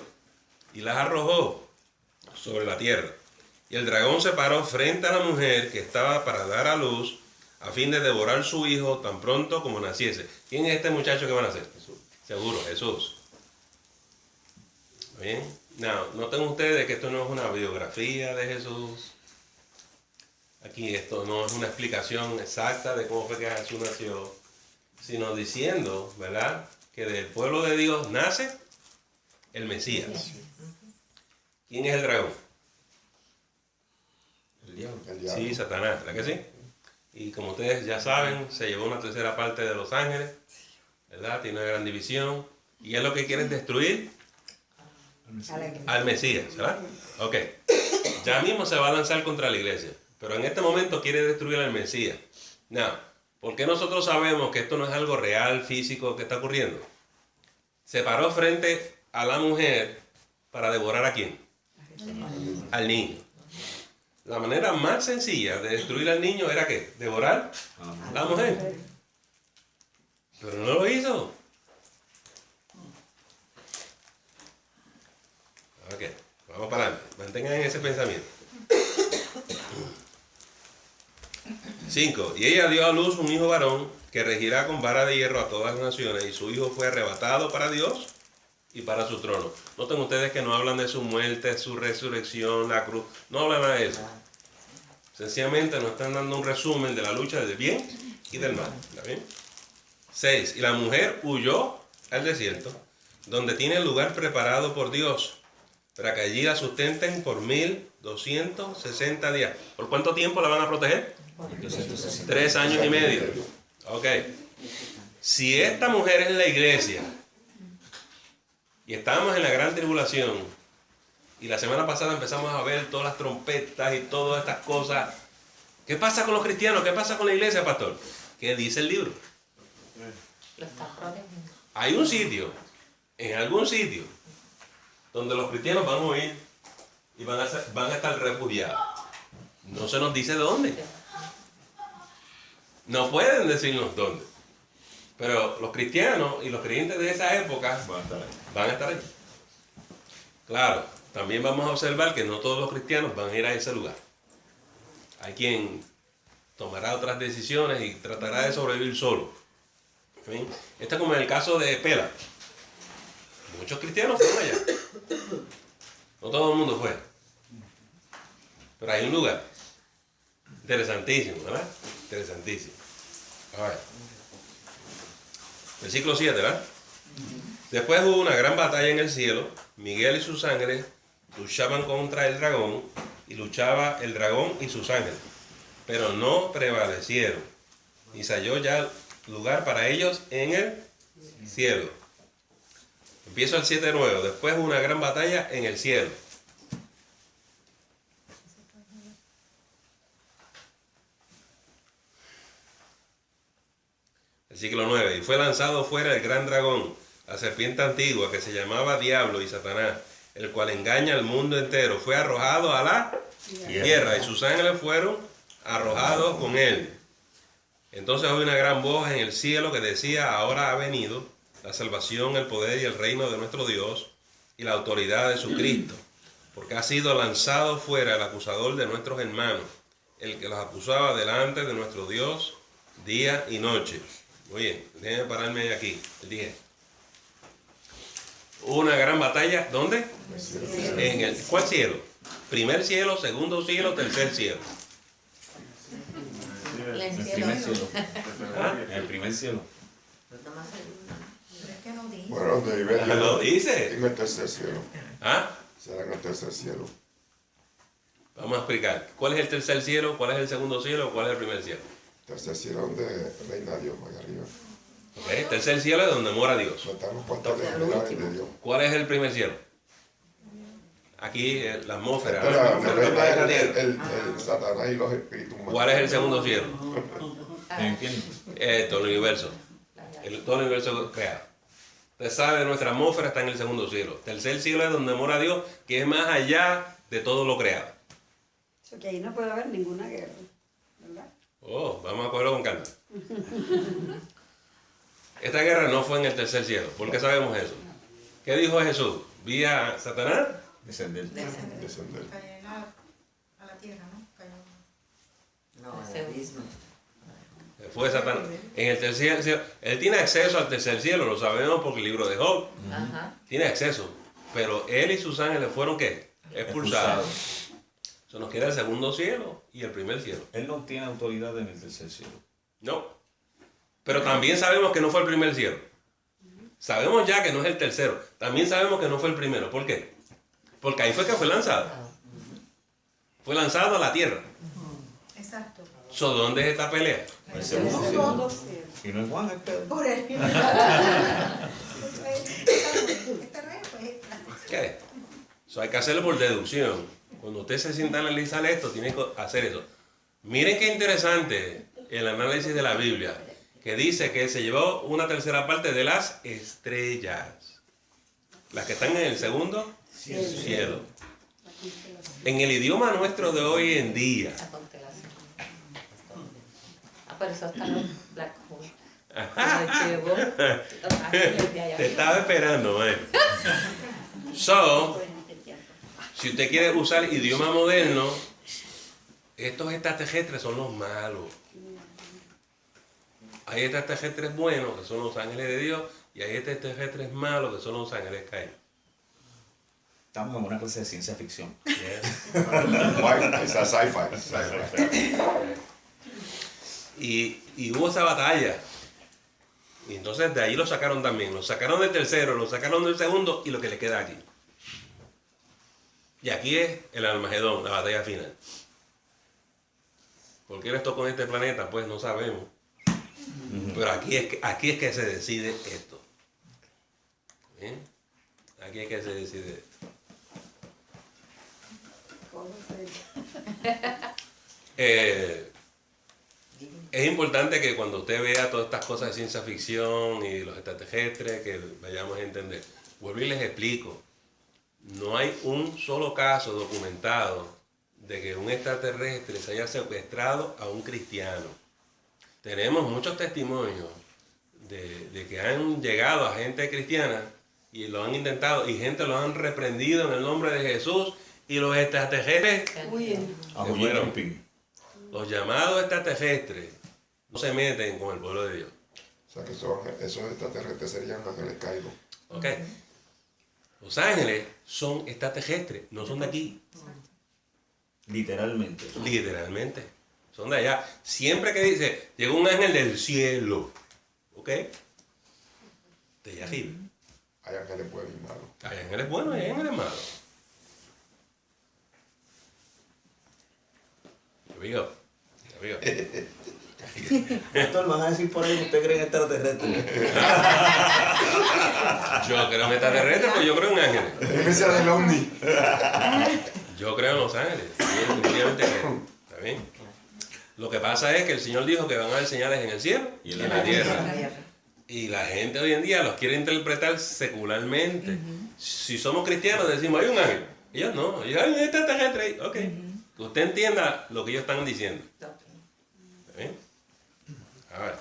y las arrojó sobre la tierra. Y el dragón se paró frente a la mujer que estaba para dar a luz, a fin de devorar su hijo tan pronto como naciese. ¿Quién es este muchacho que va a nacer? Jesús. Seguro, Jesús. ¿Bien? No, noten ustedes que esto no es una biografía de Jesús. Aquí esto no es una explicación exacta de cómo fue que Jesús nació, sino diciendo, ¿verdad?, que del pueblo de Dios nace el Mesías. ¿Quién es el dragón? El diablo. Sí, Satanás, ¿verdad que sí? Y como ustedes ya saben, se llevó una tercera parte de los ángeles, ¿verdad? Tiene una gran división. Y es lo que quieren destruir al Mesías, ¿verdad? Ok. Ya mismo se va a lanzar contra la iglesia, pero en este momento quiere destruir al Mesías. Now, ¿por qué nosotros sabemos que esto no es algo real, físico, que está ocurriendo? Se paró frente a la mujer para devorar ¿a quién? Al niño. La manera más sencilla de destruir al niño era ¿qué? Devorar a la mujer. Pero no lo hizo. Ok, vamos para adelante. Mantengan ese pensamiento. 5. Y ella dio a luz un hijo varón que regirá con vara de hierro a todas las naciones, y su hijo fue arrebatado para Dios y para su trono. Noten ustedes que no hablan de su muerte, su resurrección, la cruz. No hablan nada de eso. Sencillamente nos están dando un resumen de la lucha del bien y del mal. ¿Está bien? 6. Y la mujer huyó al desierto, donde tiene el lugar preparado por Dios, para que allí la sustenten por 1260 días. ¿Por cuánto tiempo la van a proteger? 3 años y medio. Ok. Si esta mujer es la iglesia, y estamos en la gran tribulación, y la semana pasada empezamos a ver todas las trompetas y todas estas cosas, ¿qué pasa con los cristianos? ¿Qué pasa con la iglesia, pastor? ¿Qué dice el libro? Lo está protegiendo. Hay un sitio, en algún sitio, donde los cristianos van a huir y van a estar refugiados. No se nos dice dónde. No pueden decirnos dónde. Pero los cristianos y los creyentes de esa época van a estar ahí. Claro, también vamos a observar que no todos los cristianos van a ir a ese lugar. Hay quien tomará otras decisiones y tratará de sobrevivir solo. ¿Sí? Esto es como en el caso de Pela. Muchos cristianos fueron allá. No todo el mundo fue. Pero hay un lugar. Interesantísimo, ¿verdad? Interesantísimo. A ver. Versículo 7, ¿verdad? Después hubo una gran batalla en el cielo. Miguel y sus ángeles luchaban contra el dragón, y luchaba el dragón y sus ángeles, pero no prevalecieron, y se halló ya lugar para ellos en el cielo. Empiezo el 7 de nuevo. Después hubo una gran batalla en el cielo. Versículo 9. Y fue lanzado fuera el gran dragón, la serpiente antigua, que se llamaba Diablo y Satanás, el cual engaña al mundo entero. Fue arrojado a la tierra, y sus ángeles fueron arrojados con él. Entonces hubo una gran voz en el cielo que decía: ahora ha venido la salvación, el poder y el reino de nuestro Dios y la autoridad de su Cristo, porque ha sido lanzado fuera el acusador de nuestros hermanos, el que los acusaba delante de nuestro Dios día y noche. Muy bien, déjenme pararme aquí. Dije, hubo una gran batalla, ¿dónde? En el, ¿cuál cielo? Primer cielo, segundo cielo, tercer cielo. El En el cielo. primer cielo. ¿Ah? En el primer cielo. Pues nomás hay una. Pero es que no dice. Bueno, donde vive Lo Dios dice. en el tercer cielo. ¿Ah? Será en el tercer cielo. Vamos a explicar. ¿Cuál es el tercer cielo? ¿Cuál es el segundo cielo? ¿Cuál es el primer cielo? Tercer cielo donde reina Dios, allá arriba. ¿Okay? Tercer cielo es donde mora Dios. No estamos puestos de Entonces, la el último. de Dios. ¿Cuál es el primer cielo? Aquí la atmósfera. Donde ¿verdad? La reina atmósfera de la tierra. el Satanás y los espíritus malos. ¿Cuál es el segundo cielo? ¿Me entiendes? Todo el universo. Todo el universo creado. Usted sabe, nuestra atmósfera está en el segundo cielo. Tercer cielo es donde mora Dios, que es más allá de todo lo creado. Eso que ahí no puede haber ninguna guerra, ¿verdad? Oh, vamos a cogerlo con calma. Esta guerra no fue en el tercer cielo. ¿Por qué sabemos eso? ¿Qué dijo Jesús? ¿Vi a Satanás? Descender. Descender. Caer a la tierra, ¿no? Cayó. No, el abismo. Fue Satanás. En el tercer cielo. Él tiene acceso al tercer cielo, lo sabemos porque el libro de Job Ajá. tiene acceso. Pero él y sus ángeles fueron ¿qué? Expulsados. Eso nos queda el segundo cielo y el primer cielo. Él no tiene autoridad en el tercer cielo. No. Pero también sabemos que no fue el primer cielo. Sabemos ya que no es el tercero. También sabemos que no fue el primero. ¿Por qué? Porque ahí fue que fue lanzado. Fue lanzado a la tierra. Exacto. So, ¿dónde es esta pelea? El Segundo segundo cielo. cielo. Y no es Juan, es Pedro. Por él. Esta no es, pues esta. ¿Qué? So, hay que hacerlo por deducción. Cuando usted se sienta a analizar esto, tiene que hacer eso. Miren qué interesante el análisis de la Biblia, que dice que se llevó una tercera parte de las estrellas. Las que están en el segundo cielo. En el idioma nuestro de hoy en día, La constelación. Por eso están los Black Hole. Ajá. Se los llevó los ángeles de allá. Te estaba esperando, man. So, si usted quiere usar idioma moderno, estos extraterrestres son los malos. Hay extraterrestres buenos, que son los ángeles de Dios, y hay extraterrestres malos, que son los ángeles caídos. Estamos en una clase de ciencia ficción. Esa sci-fi. Y hubo esa batalla. Y entonces de ahí lo sacaron también. Lo sacaron del tercero, lo sacaron del segundo y lo que le queda aquí. Y aquí es el Armagedón, la batalla final. ¿Por qué les tocó en este planeta? Pues no sabemos. Pero aquí es que se decide esto. ¿Bien? Aquí es que se decide esto. Es importante que cuando usted vea todas estas cosas de ciencia ficción y los extraterrestres, que vayamos a entender. Vuelvo y les explico. No hay un solo caso documentado de que un extraterrestre se haya secuestrado a un cristiano. Tenemos muchos testimonios de que han llegado a gente cristiana y lo han intentado y gente lo han reprendido en el nombre de Jesús y los extraterrestres, fueron, los llamados extraterrestres, no se meten con el pueblo de Dios. O sea que esos extraterrestres serían ángeles caídos. ¿Ok? Los ángeles son extraterrestres, no son de aquí. Literalmente. Literalmente. Son de allá. Siempre que dice, llegó un ángel del cielo. ¿Ok? De allá arriba. Hay ángeles buenos y malos. Hay ángeles buenos y hay ángeles malos. Yo digo. Esto lo van a decir por ahí, ¿usted cree en extraterrestres? Yo creo en extraterrestres, pues yo creo en ángeles. Dime del ovni. Yo creo en los ángeles. Sí, definitivamente creo. ¿Está bien? Lo que pasa es que el Señor dijo que van a haber señales en el cielo y en la tierra. Y la gente hoy en día los quiere interpretar secularmente. Si somos cristianos decimos, hay un ángel. Ellos no. Ellos, hay un extraterrestre ahí. Ok. Que usted entienda lo que ellos están diciendo. ¿Está bien? A ver.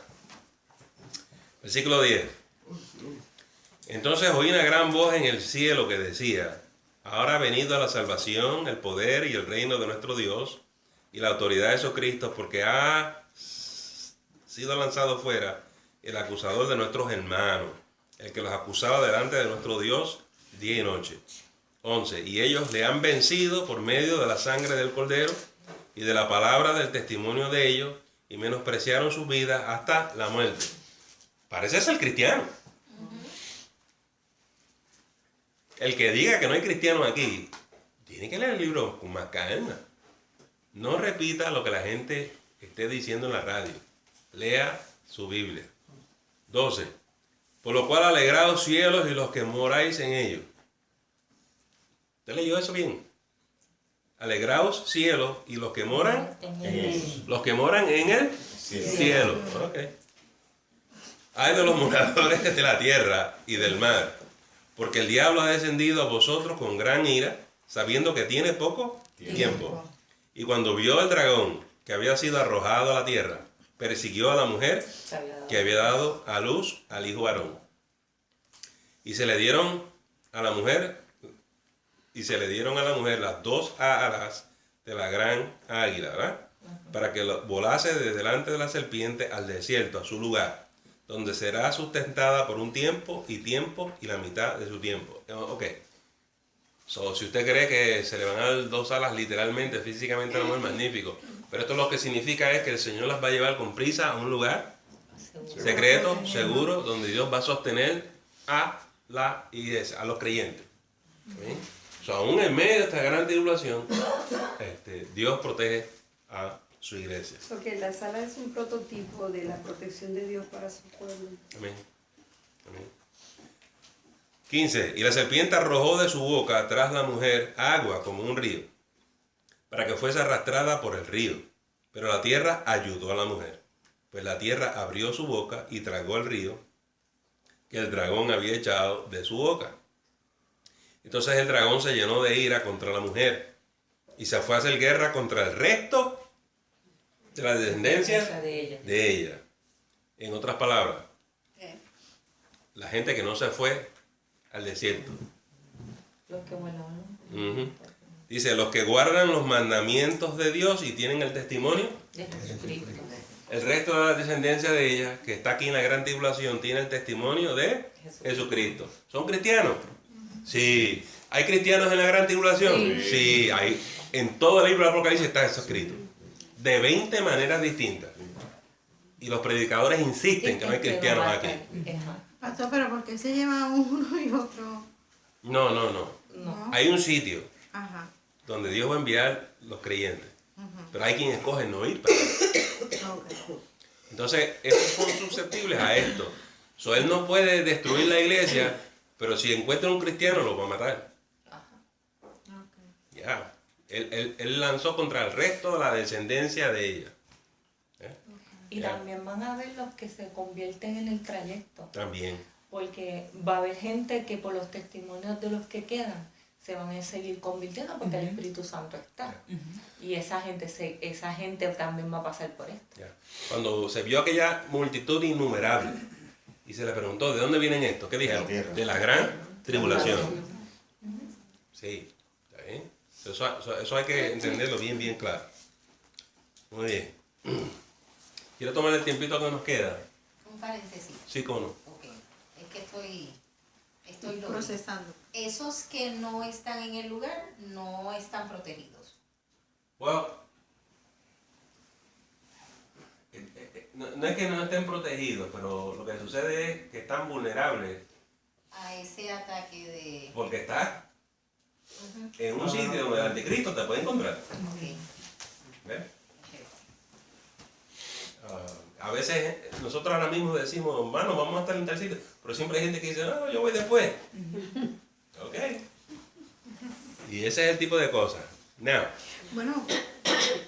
Versículo 10. Entonces oí una gran voz en el cielo que decía, ahora ha venido la salvación, el poder y el reino de nuestro Dios y la autoridad de Jesucristo, porque ha sido lanzado fuera el acusador de nuestros hermanos, el que los acusaba delante de nuestro Dios día y noche. 11. Y ellos le han vencido por medio de la sangre del Cordero y de la palabra del testimonio de ellos, y menospreciaron sus vidas hasta la muerte. Parece ser cristiano. El que diga que no hay cristianos aquí, tiene que leer el libro con más calma. No repita lo que la gente esté diciendo en la radio. Lea su Biblia. 12. Por lo cual alegraos cielos y los que moráis en ellos. ¿Usted leyó eso bien? Alegraos cielos y los que moran en ellos. Los que moran en el cielo. Okay. Ay de los moradores de la tierra y del mar, porque el diablo ha descendido a vosotros con gran ira, sabiendo que tiene poco tiempo. Y cuando vio al dragón que había sido arrojado a la tierra, persiguió a la mujer que había dado a luz al hijo varón. Y se le dieron a la mujer las dos alas de la gran águila, ¿verdad? Para que volase de delante de la serpiente al desierto, a su lugar, donde será sustentada por un tiempo y la mitad de su tiempo. Ok. So, si usted cree que se le van a dar dos alas literalmente, físicamente a la mujer, magnífico. Pero esto lo que significa es que el Señor las va a llevar con prisa a un lugar secreto, seguro, donde Dios va a sostener a la iglesia, a los creyentes. ¿Sí? So, aún en medio de esta gran tribulación, Dios protege a su iglesia. Porque la sala es un prototipo de la protección de Dios para su pueblo. Amén. Amén. 15. Y la serpiente arrojó de su boca tras la mujer agua como un río, para que fuese arrastrada por el río. Pero la tierra ayudó a la mujer, pues la tierra abrió su boca y tragó el río que el dragón había echado de su boca. Entonces el dragón se llenó de ira contra la mujer y se fue a hacer guerra contra el resto de la descendencia de ella. En otras palabras, la gente que no se fue al desierto. Los que vuelan. Dice, los que guardan los mandamientos de Dios y tienen el testimonio de Jesucristo. El resto de la descendencia de ella, que está aquí en la gran tribulación, tiene el testimonio de Jesucristo. ¿Son cristianos? Sí. ¿Hay cristianos en la gran tribulación? Sí, hay. En todo el libro del Apocalipsis está eso escrito. De 20 maneras distintas. Y los predicadores insisten que no hay cristianos aquí. Pastor, pero ¿por qué se lleva uno y otro? No. Hay un sitio donde Dios va a enviar los creyentes. Pero hay quien escoge no ir para allá. Entonces, estos son susceptibles a esto. So, él no puede destruir la iglesia, pero si encuentra un cristiano lo va a matar. Ya. Él lanzó contra el resto de la descendencia de ella. Y también van a haber los que se convierten en el trayecto. También. Porque va a haber gente que por los testimonios de los que quedan se van a seguir convirtiendo porque el Espíritu Santo está. Y esa gente también va a pasar por esto. Ya. Cuando se vio aquella multitud innumerable y se le preguntó, ¿de dónde vienen estos? ¿Qué dijeron? De la gran tribulación. Sí, ¿está bien? Eso hay que entenderlo bien, bien claro. Muy bien. Quiero tomar el tiempito que nos queda. Un paréntesis. Sí, cómo no. Ok. Es que estoy loca. Procesando. Esos que no están en el lugar no están protegidos. Bueno, no es que no estén protegidos, pero lo que sucede es que están vulnerables A ese ataque de... porque estás en un sitio donde el anticristo te puede encontrar. Ok. ¿Ves? A veces nosotros ahora mismo decimos, hermano, vamos a estar en tal sitio, pero siempre hay gente que dice, no, yo voy después. Ok. Y ese es el tipo de cosas. Now, Bueno,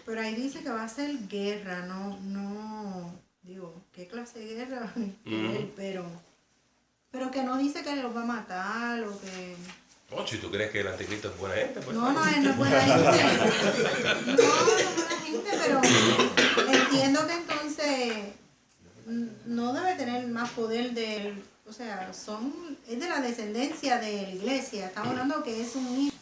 pero ahí dice que va a ser guerra, no, digo, ¿qué clase de guerra? Pero que no dice que los va a matar o que... oh, si tú crees que el anticristo es buena gente, pues... No, él no es buena gente. No es buena gente, pero entiendo que entonces no debe tener más poder del... O sea, es de la descendencia de la iglesia. Estamos hablando que es un hijo.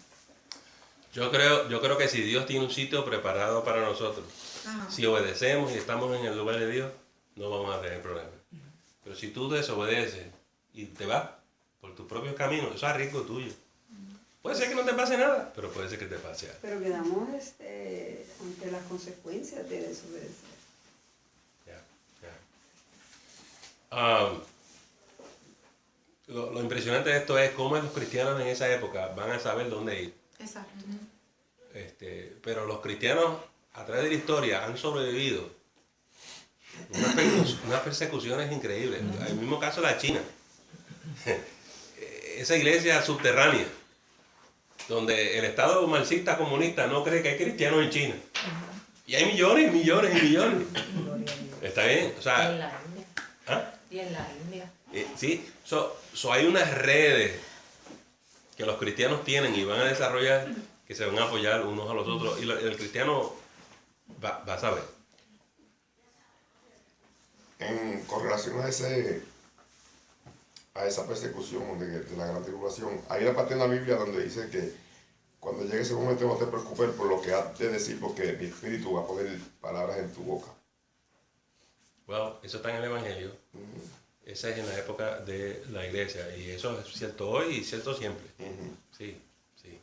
Yo creo que si Dios tiene un sitio preparado para nosotros, Ajá. si obedecemos y estamos en el lugar de Dios, no vamos a tener problemas. Pero si tú desobedeces y te vas por tus propios caminos, eso es riesgo tuyo. Puede ser que no te pase nada, pero puede ser que te pase algo. Pero quedamos ante las consecuencias de desobedecer. Lo impresionante de esto es cómo los cristianos en esa época van a saber dónde ir. Exacto. Pero los cristianos a través de la historia han sobrevivido unas persecuciones increíbles. El mismo caso de la China. Esa iglesia subterránea, donde el Estado marxista comunista no cree que hay cristianos en China. Y hay millones y millones y millones. ¿Está bien? O sea, Y en la India. ¿ah? Y en la India. Sí, hay unas redes que los cristianos tienen y van a desarrollar que se van a apoyar unos a los otros. Y el cristiano va a saber. Con relación a esa persecución de la gran tribulación, hay una parte en la Biblia donde dice que cuando llegue ese momento no te preocupes por lo que has de decir, porque mi espíritu va a poner palabras en tu boca. Bueno, eso está en el Evangelio. Esa es en la época de la iglesia. Y eso es cierto hoy y cierto siempre. Sí, sí.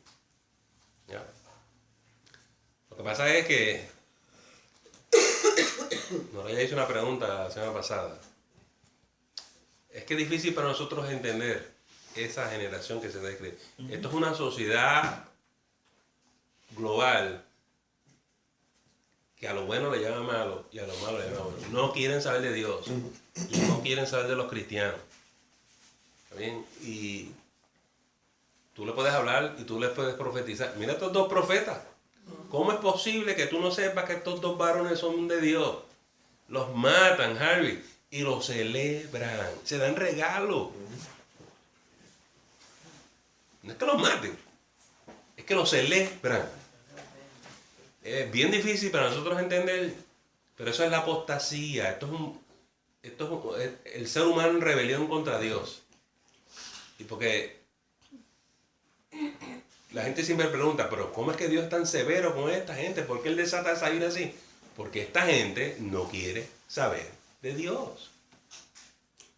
Ya. Lo que pasa es que Nora ya hizo una pregunta la semana pasada. Es que es difícil para nosotros entender esa generación que se describe. Esto es una sociedad global que a lo bueno le llama malo y a lo malo le llama bueno. No quieren saber de Dios y no quieren saber de los cristianos. ¿Está bien? Y tú le puedes hablar y tú les puedes profetizar. Mira estos dos profetas. ¿Cómo es posible que tú no sepas que estos dos varones son de Dios? Los matan, Harvey, y los celebran. Se dan regalos. No es que los maten, es que los celebran. Es bien difícil para nosotros entender, pero eso es la apostasía. Esto es el ser humano en rebelión contra Dios. Y porque la gente siempre pregunta, pero ¿cómo es que Dios es tan severo con esta gente? ¿Por qué Él desata esa ira así? Porque esta gente no quiere saber de Dios.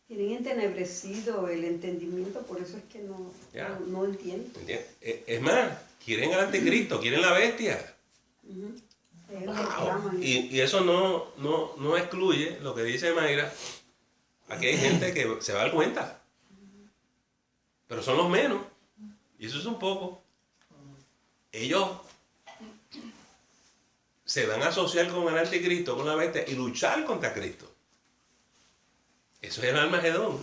Tienen entenebrecido el entendimiento, por eso es que no entienden. Es más, quieren al anticristo, quieren la bestia. Wow. Y eso no excluye lo que dice Mayra. Aquí hay gente que se va a dar cuenta. Pero son los menos. Y eso es un poco. Ellos se van a asociar con el anticristo, con la bestia, y luchar contra Cristo. Eso es el Armagedón.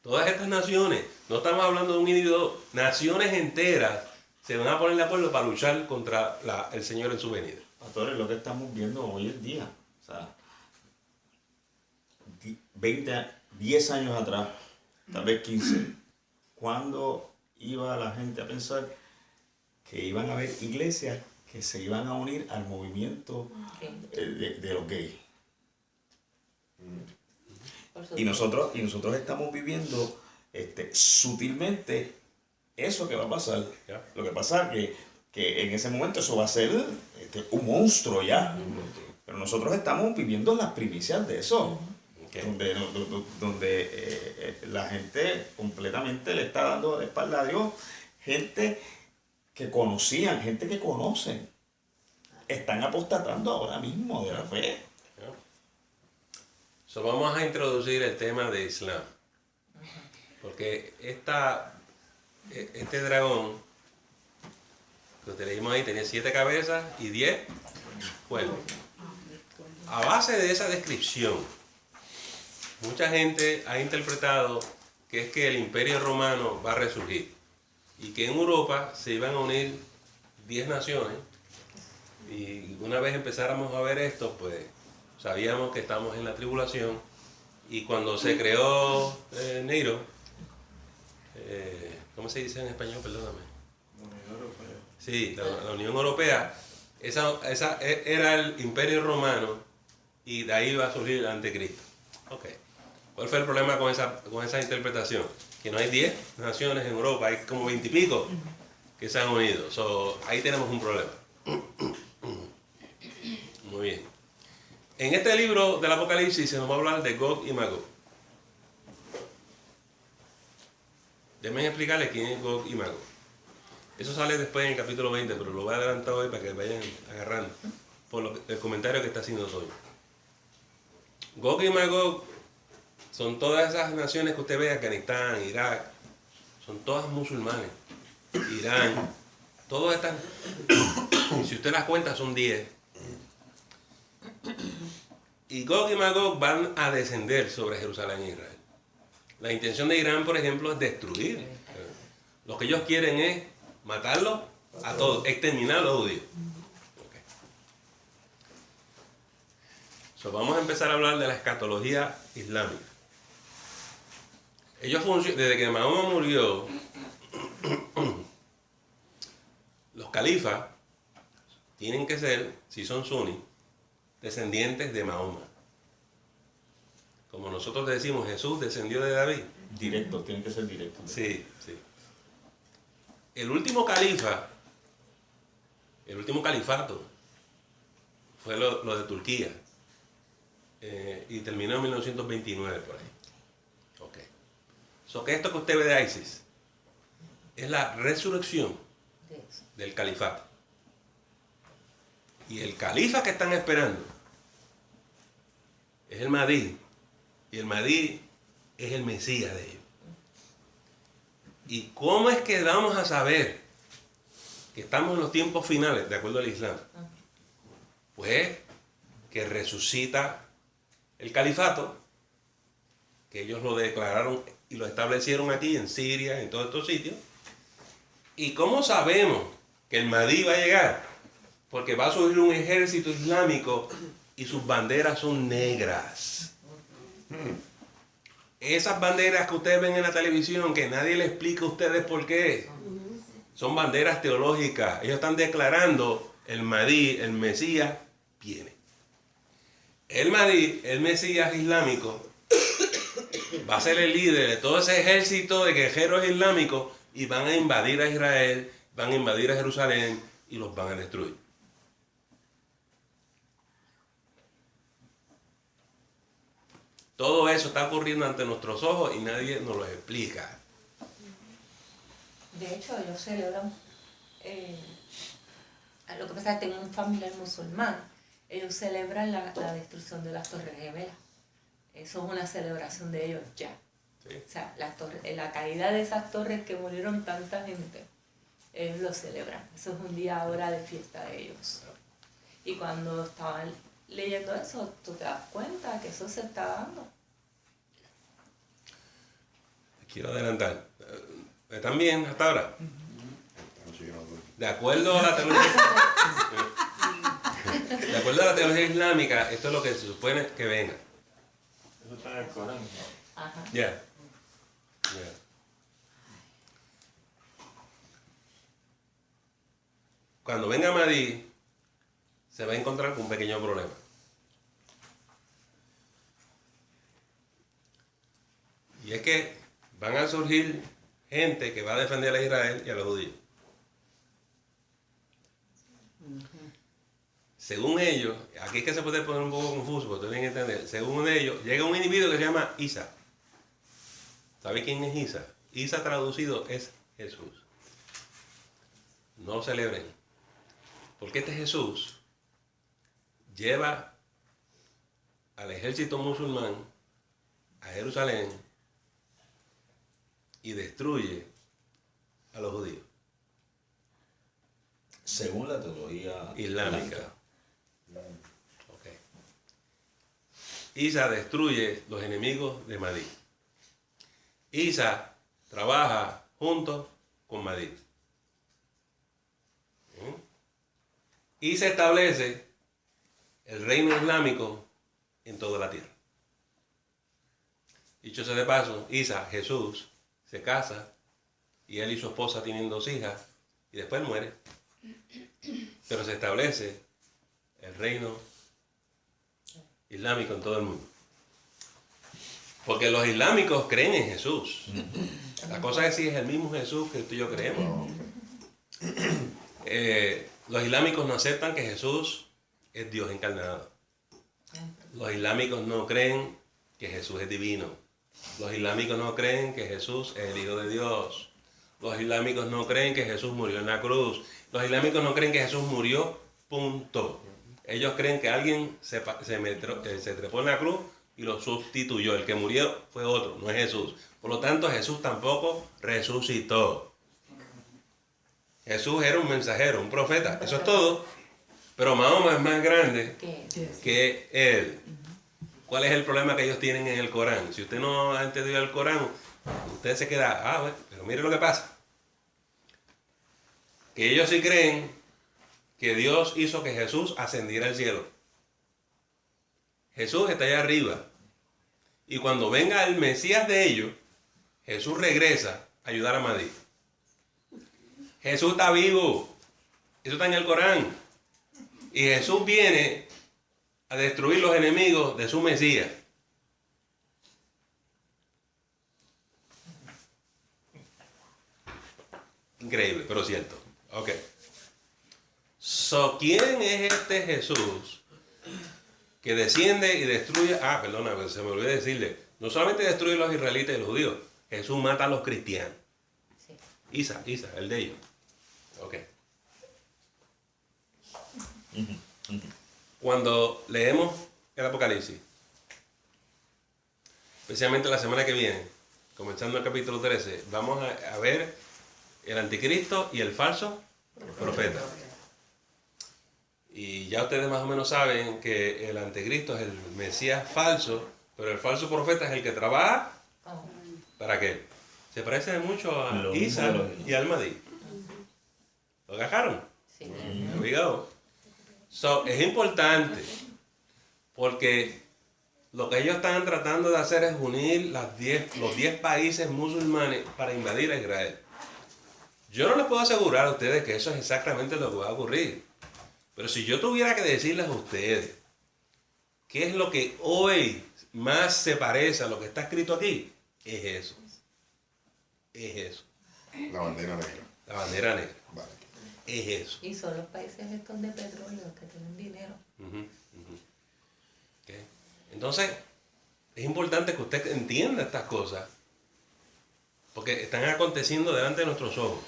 Todas estas naciones, no estamos hablando de un individuo, naciones enteras se van a poner de acuerdo para luchar contra el Señor en su venida. Pastor, es lo que estamos viendo hoy en día. O sea, 10 años atrás, tal vez 15, cuando iba la gente a pensar que iban a haber iglesias que se iban a unir al movimiento de los gays. Y nosotros estamos viviendo sutilmente eso que va a pasar. Lo que pasa es que en ese momento eso va a ser un monstruo ya. Pero nosotros estamos viviendo las primicias de eso. Donde la gente completamente le está dando de espalda a Dios. Gente que conocían, gente que conocen, están apostatando ahora mismo de la fe. So, vamos a introducir el tema de Islam. Porque este dragón que te leímos ahí tenía 7 cabezas y 10 cuernos. A base de esa descripción, mucha gente ha interpretado que es que el Imperio Romano va a resurgir y que en Europa se iban a unir 10 naciones, y una vez empezáramos a ver esto, pues sabíamos que estamos en la tribulación, y cuando se creó NATO, ¿cómo se dice en español? Perdóname. Unión Europea. Sí, la Unión Europea, esa era el Imperio Romano, y de ahí va a surgir el Anticristo. Ok. ¿Cuál fue el problema con esa interpretación? Que no hay 10 naciones en Europa, hay como 20 y pico que se han unido. So, ahí tenemos un problema. Muy bien. En este libro del Apocalipsis se nos va a hablar de Gog y Magog. Déjenme explicarles quién es Gog y Magog. Eso sale después en el capítulo 20, pero lo voy a adelantar hoy para que vayan agarrando por el comentario que está haciendo Toño. Gog y Magog son todas esas naciones que usted ve, Afganistán, Irak, son todas musulmanes. Irán, todas estas, si usted las cuenta, son 10. Y Gog y Magog van a descender sobre Jerusalén e Israel. La intención de Irán, por ejemplo, es destruir. Lo que ellos quieren es matarlos a todos, exterminar a los judíos. Okay. So, vamos a empezar a hablar de la escatología islámica. Desde que Mahoma murió, los califas tienen que ser, si son suní, descendientes de Mahoma. Como nosotros decimos, Jesús descendió de David. Directo, tienen que ser directos. Sí, sí. El último califato, fue lo de Turquía. Y terminó en 1929 por ahí. Ok. So que esto que usted ve de ISIS es la resurrección del califato. Y el califa que están esperando es el Mahdi. Y el Mahdi es el Mesías de ellos. ¿Y cómo es que vamos a saber que estamos en los tiempos finales, de acuerdo al Islam? Pues que resucita el califato, que ellos lo declararon y lo establecieron aquí en Siria, en todos estos sitios. ¿Y cómo sabemos que el Mahdi va a llegar? Porque va a surgir un ejército islámico y sus banderas son negras. Esas banderas que ustedes ven en la televisión, que nadie les explica a ustedes por qué, son banderas teológicas. Ellos están declarando el Mahdi, el Mesías, viene. El Mahdi, el Mesías islámico, va a ser el líder de todo ese ejército de guerreros islámicos y van a invadir a Israel, van a invadir a Jerusalén y los van a destruir. Todo eso está ocurriendo ante nuestros ojos y nadie nos lo explica. De hecho, ellos celebran, lo que pasa es que tengo un familiar musulmán, ellos celebran la destrucción de las Torres Gemelas. Eso es una celebración de ellos ya. Sí. O sea, la caída de esas torres que murieron tanta gente, ellos lo celebran. Eso es un día ahora de fiesta de ellos. Y cuando estaban leyendo eso, tú te das cuenta que eso se está dando. Quiero adelantar. ¿Están bien hasta ahora? De acuerdo a la teología islámica, esto es lo que se supone que venga. Eso está en el Corán. Ajá. Ya. Cuando venga Mahdi, se va a encontrar con un pequeño problema. Y es que van a surgir gente que va a defender a Israel y a los judíos. Según ellos, aquí es que se puede poner un poco confuso, porque tienen que entender. Según ellos, llega un individuo que se llama Isa. ¿Sabe quién es Isa? Isa traducido es Jesús. No lo celebren. Porque este Jesús lleva al ejército musulmán a Jerusalén y destruye a los judíos. Según la teología islámica. Okay. Isa destruye los enemigos de Mahdi. Isa trabaja junto con Mahdi. Y se establece el reino islámico en toda la tierra. Dicho sea de paso, Isa, Jesús, se casa y él y su esposa tienen 2 hijas y después muere. Pero se establece el reino islámico en todo el mundo. Porque los islámicos creen en Jesús. La cosa es si es el mismo Jesús que tú y yo creemos. Los islámicos no aceptan que Jesús es Dios encarnado. Los islámicos no creen que Jesús es divino. Los islámicos no creen que Jesús es el Hijo de Dios. Los islámicos no creen que Jesús murió en la cruz. Los islámicos no creen que Jesús murió, punto. Ellos creen que alguien se trepó en la cruz y lo sustituyó. El que murió fue otro, no es Jesús. Por lo tanto, Jesús tampoco resucitó. Jesús era un mensajero, un profeta, eso es todo. Pero Mahoma es más grande que él. ¿Cuál es el problema que ellos tienen en el Corán? Si usted no ha entendido el Corán, usted se queda, bueno, pero mire lo que pasa. Que ellos sí creen que Dios hizo que Jesús ascendiera al cielo. Jesús está allá arriba. Y cuando venga el Mesías de ellos, Jesús regresa a ayudar a Mahdi. Jesús está vivo. Eso está en el Corán. Y Jesús viene a destruir los enemigos de su Mesías. Increíble, pero cierto. Ok. ¿Quién es este Jesús que desciende y destruye? Perdona, se me olvidó decirle. No solamente destruye a los israelitas y los judíos, Jesús mata a los cristianos. Isa, el de ellos. Ok. Cuando leemos el Apocalipsis, especialmente la semana que viene, comenzando el capítulo 13, vamos a ver el anticristo y el falso profeta. Y ya ustedes más o menos saben que el anticristo es el Mesías falso, pero el falso profeta es el que trabaja para qué. Se parece mucho a Isa y al Mahdi. ¿Lo agarraron? Sí. Es importante porque lo que ellos están tratando de hacer es unir los 10 países musulmanes para invadir a Israel. Yo no les puedo asegurar a ustedes que eso es exactamente lo que va a ocurrir. Pero si yo tuviera que decirles a ustedes qué es lo que hoy más se parece a lo que está escrito aquí, es eso. Es eso. La bandera negra. La bandera negra. Vale. Es eso. Y son los países estos de petróleo que tienen dinero. Okay. Entonces, es importante que usted entienda estas cosas porque están aconteciendo delante de nuestros ojos.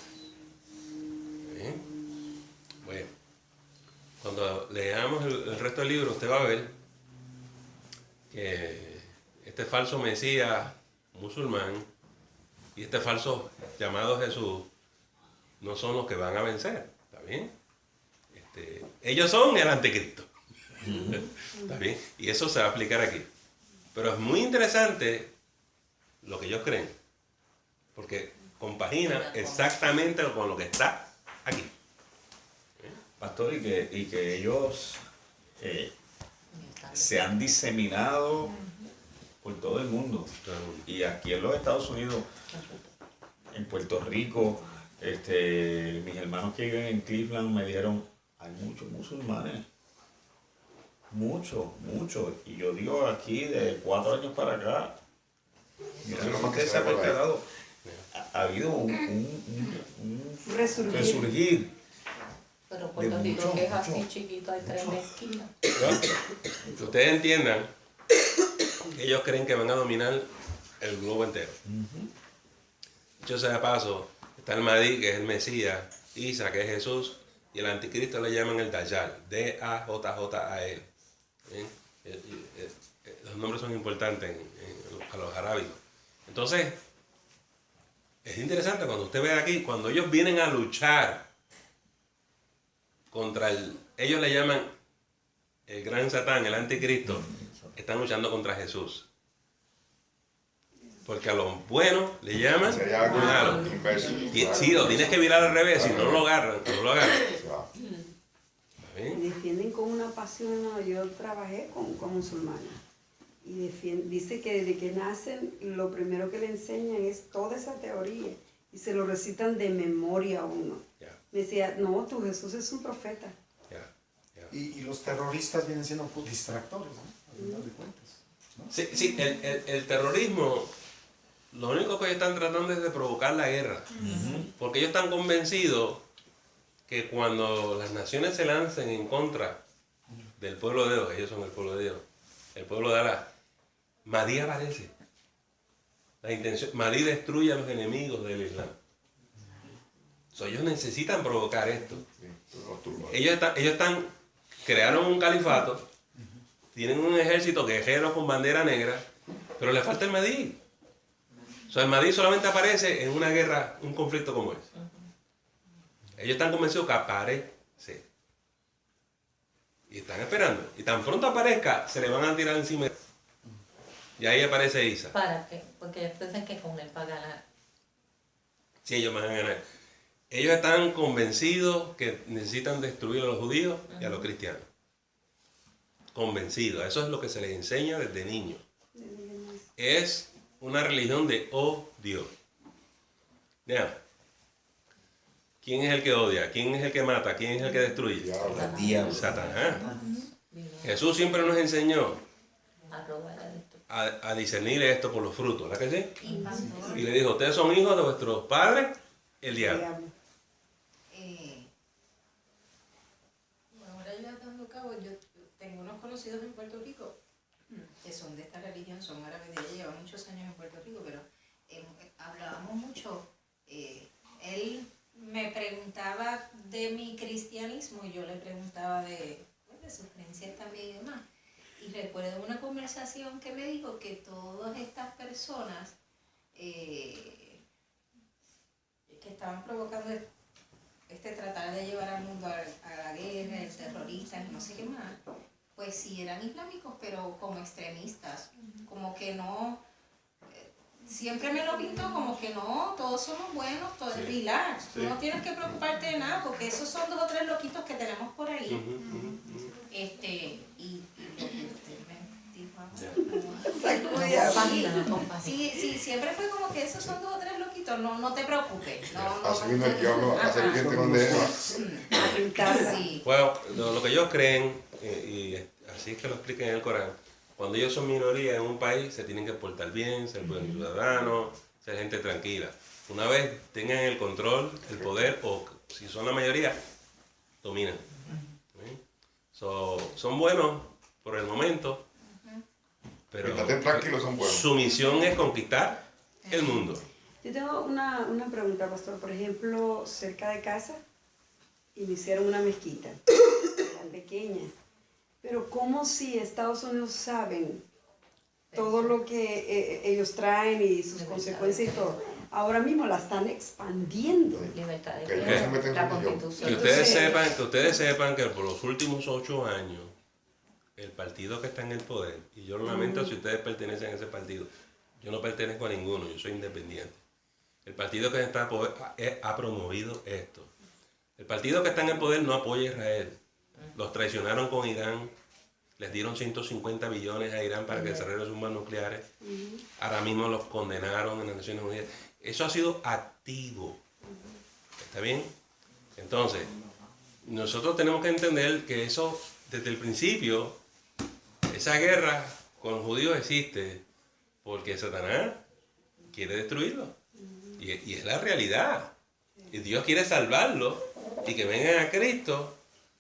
Bueno, cuando leamos el resto del libro, usted va a ver que este falso Mesías musulmán y este falso llamado Jesús no son los que van a vencer, ¿está bien? Ellos son el anticristo, ¿está bien? Y eso se va a explicar aquí. Pero es muy interesante lo que ellos creen, porque compagina exactamente con lo que está aquí. Pastor, y que ellos se han diseminado por todo el mundo. Y aquí en los Estados Unidos, en Puerto Rico, mis hermanos que viven en Cleveland me dijeron, hay muchos musulmanes. Muchos. Y yo digo aquí, de 4 años para acá, Mira, Eso es lo más que usted se se ha ve por ahí. percatado. Ha habido un Resurgir. resurgir. Pero Puerto De Rico, mucho, que es así mucho, chiquito, hay 3 mezquitas. Que ustedes entiendan que ellos creen que van a dominar el globo entero. Dicho sea de paso, está el Mahdi, que es el Mesías, Isa, que es Jesús, y el anticristo le llaman el Dajjal, D-A-J-J-A-L. ¿Bien? Los nombres son importantes a los arábigos. Entonces, es interesante cuando usted ve aquí, cuando ellos vienen a luchar contra ellos le llaman el gran Satán, el anticristo, están luchando contra Jesús. Porque a los buenos le llaman Sería algo malo. inverso. Sí, lo tienes que virar al revés, si no lo agarran, no lo agarran. Ya. Y ¿Bien? defienden con una pasión. ¿No? Yo trabajé con musulmanas y dice que desde que nacen lo primero que le enseñan es toda esa teoría y se lo recitan de memoria a uno. Ya, Me decía, no, tu Jesús es un profeta. ya, ya. Y los terroristas vienen siendo distractores, ¿no? Al final de cuentas. ¿no? Sí, el terrorismo, lo único que ellos están tratando es de provocar la guerra. Porque ellos están convencidos que cuando las naciones se lancen en contra del pueblo de Dios, ellos son el pueblo de Dios, el pueblo de Alá, Mahdi aparece. Mahdi destruye a los enemigos del Islam. Ellos necesitan provocar esto. Ellos crearon un califato, tienen un ejército guerrero con bandera negra, pero le falta el Mahdi. El Mahdi solamente aparece en una guerra, un conflicto como ese. Ellos están convencidos que aparece. Y están esperando. Y tan pronto aparezca, se le van a tirar encima. Y ahí aparece Isa. ¿Para qué? Porque ellos piensan que con él va a ganar. Sí, ellos van a ganar. Ellos están convencidos que necesitan destruir a los judíos y a los cristianos. Convencidos. Eso es lo que se les enseña desde niños. Es una religión de odio. Vean. ¿Quién es el que odia? ¿Quién es el que mata? ¿Quién es el que destruye? Diablo. Satanás. Jesús siempre nos enseñó A robar a esto. a discernir esto por los frutos, ¿verdad que sí? Y pastor, Y le dijo, ustedes son hijos de vuestros padres, el diablo. bueno, ahora ya dando cabo, yo tengo unos conocidos en Puerto Rico que son de esta religión, son árabes de ella, llevan muchos años en Puerto Rico, pero hablábamos mucho. Él me preguntaba de mi cristianismo y yo le preguntaba de sus creencias también y demás. Y recuerdo una conversación que me dijo que todas estas personas que estaban provocando tratar de llevar al mundo a la guerra, el terrorista, no sé qué más, pues sí eran islámicos, pero como extremistas, como que no, siempre me lo pintó como que no, todos somos buenos, todos relax, tú no tienes que preocuparte de nada, porque esos son 2 o 3 loquitos que tenemos por ahí. Y lo que usted me dijo, sí, siempre fue como que esos son 2 o 3 loquitos, no te preocupes. Así vino el diablo a serpiente con de Eva. Sí. Bueno, lo que ellos creen, y así es que lo explica en el Corán, cuando ellos son minoría en un país, se tienen que portar bien, ser buenos ciudadanos, ser gente tranquila. Una vez tengan el control, el poder, o si son la mayoría, dominan. Son buenos por el momento, pero tranquilos, son buenos. Su misión es conquistar el mundo. Yo tengo una pregunta, pastor. Por ejemplo, cerca de casa iniciaron una mezquita, tan pequeña. Pero ¿cómo si Estados Unidos saben todo lo que ellos traen y sus consecuencias y todo? Ahora mismo la están expandiendo. Libertad de Que prensa, se meten la con ellos. Constitución. Que ustedes sepan que por los últimos 8 años, el partido que está en el poder, y yo lo lamento si ustedes pertenecen a ese partido, yo no pertenezco a ninguno, yo soy independiente. El partido que está en el poder ha promovido esto. El partido que está en el poder no apoya a Israel. Los traicionaron con Irán, les dieron 150 billones a Irán para que desarrolle sus bombas nucleares. Ahora mismo los condenaron en las Naciones Unidas. Eso ha sido activo. ¿Está bien? Entonces, nosotros tenemos que entender que eso, desde el principio, esa guerra con los judíos existe porque Satanás quiere destruirlo. Y es la realidad. Y Dios quiere salvarlo y que vengan a Cristo,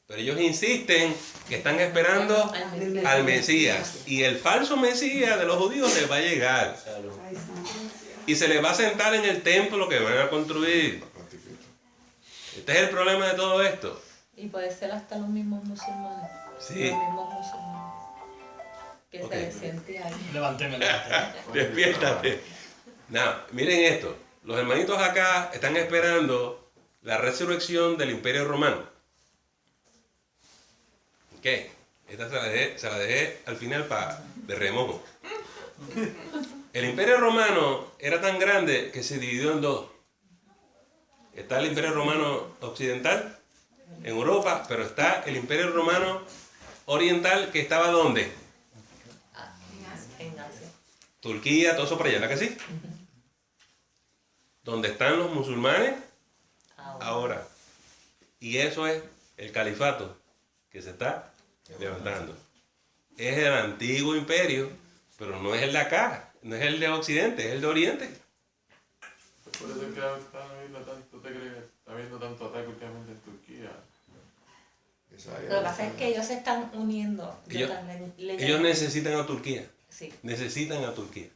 pero ellos insisten que están esperando al Mesías. Y el falso Mesías de los judíos les va a llegar. Y se les va a sentar en el templo que van a construir. Este es el problema de todo esto. Y puede ser hasta los mismos musulmanes. Sí. Los mismos musulmanes. Que se les siente ahí. Levánteme. Despiértate. No, miren esto. Los hermanitos acá están esperando la resurrección del Imperio Romano. ¿Ok? Esta se la dejé al final de remojo. El Imperio Romano era tan grande que se dividió en dos. Está el Imperio Romano Occidental en Europa, pero está el Imperio Romano Oriental que estaba ¿dónde? En Asia. Turquía, todo eso por allá, ¿verdad que sí? Donde están los musulmanes ahora. Y eso es el califato que se está levantando. Es el antiguo imperio, pero no es el de acá, no es el de Occidente, es el de Oriente. Por eso es que están viendo tanto, ¿te crees que está habiendo tanto ataque últimamente en Turquía? Lo que pasa es que ellos se están uniendo. Ellos necesitan a Turquía. Sí. Necesitan a Turquía.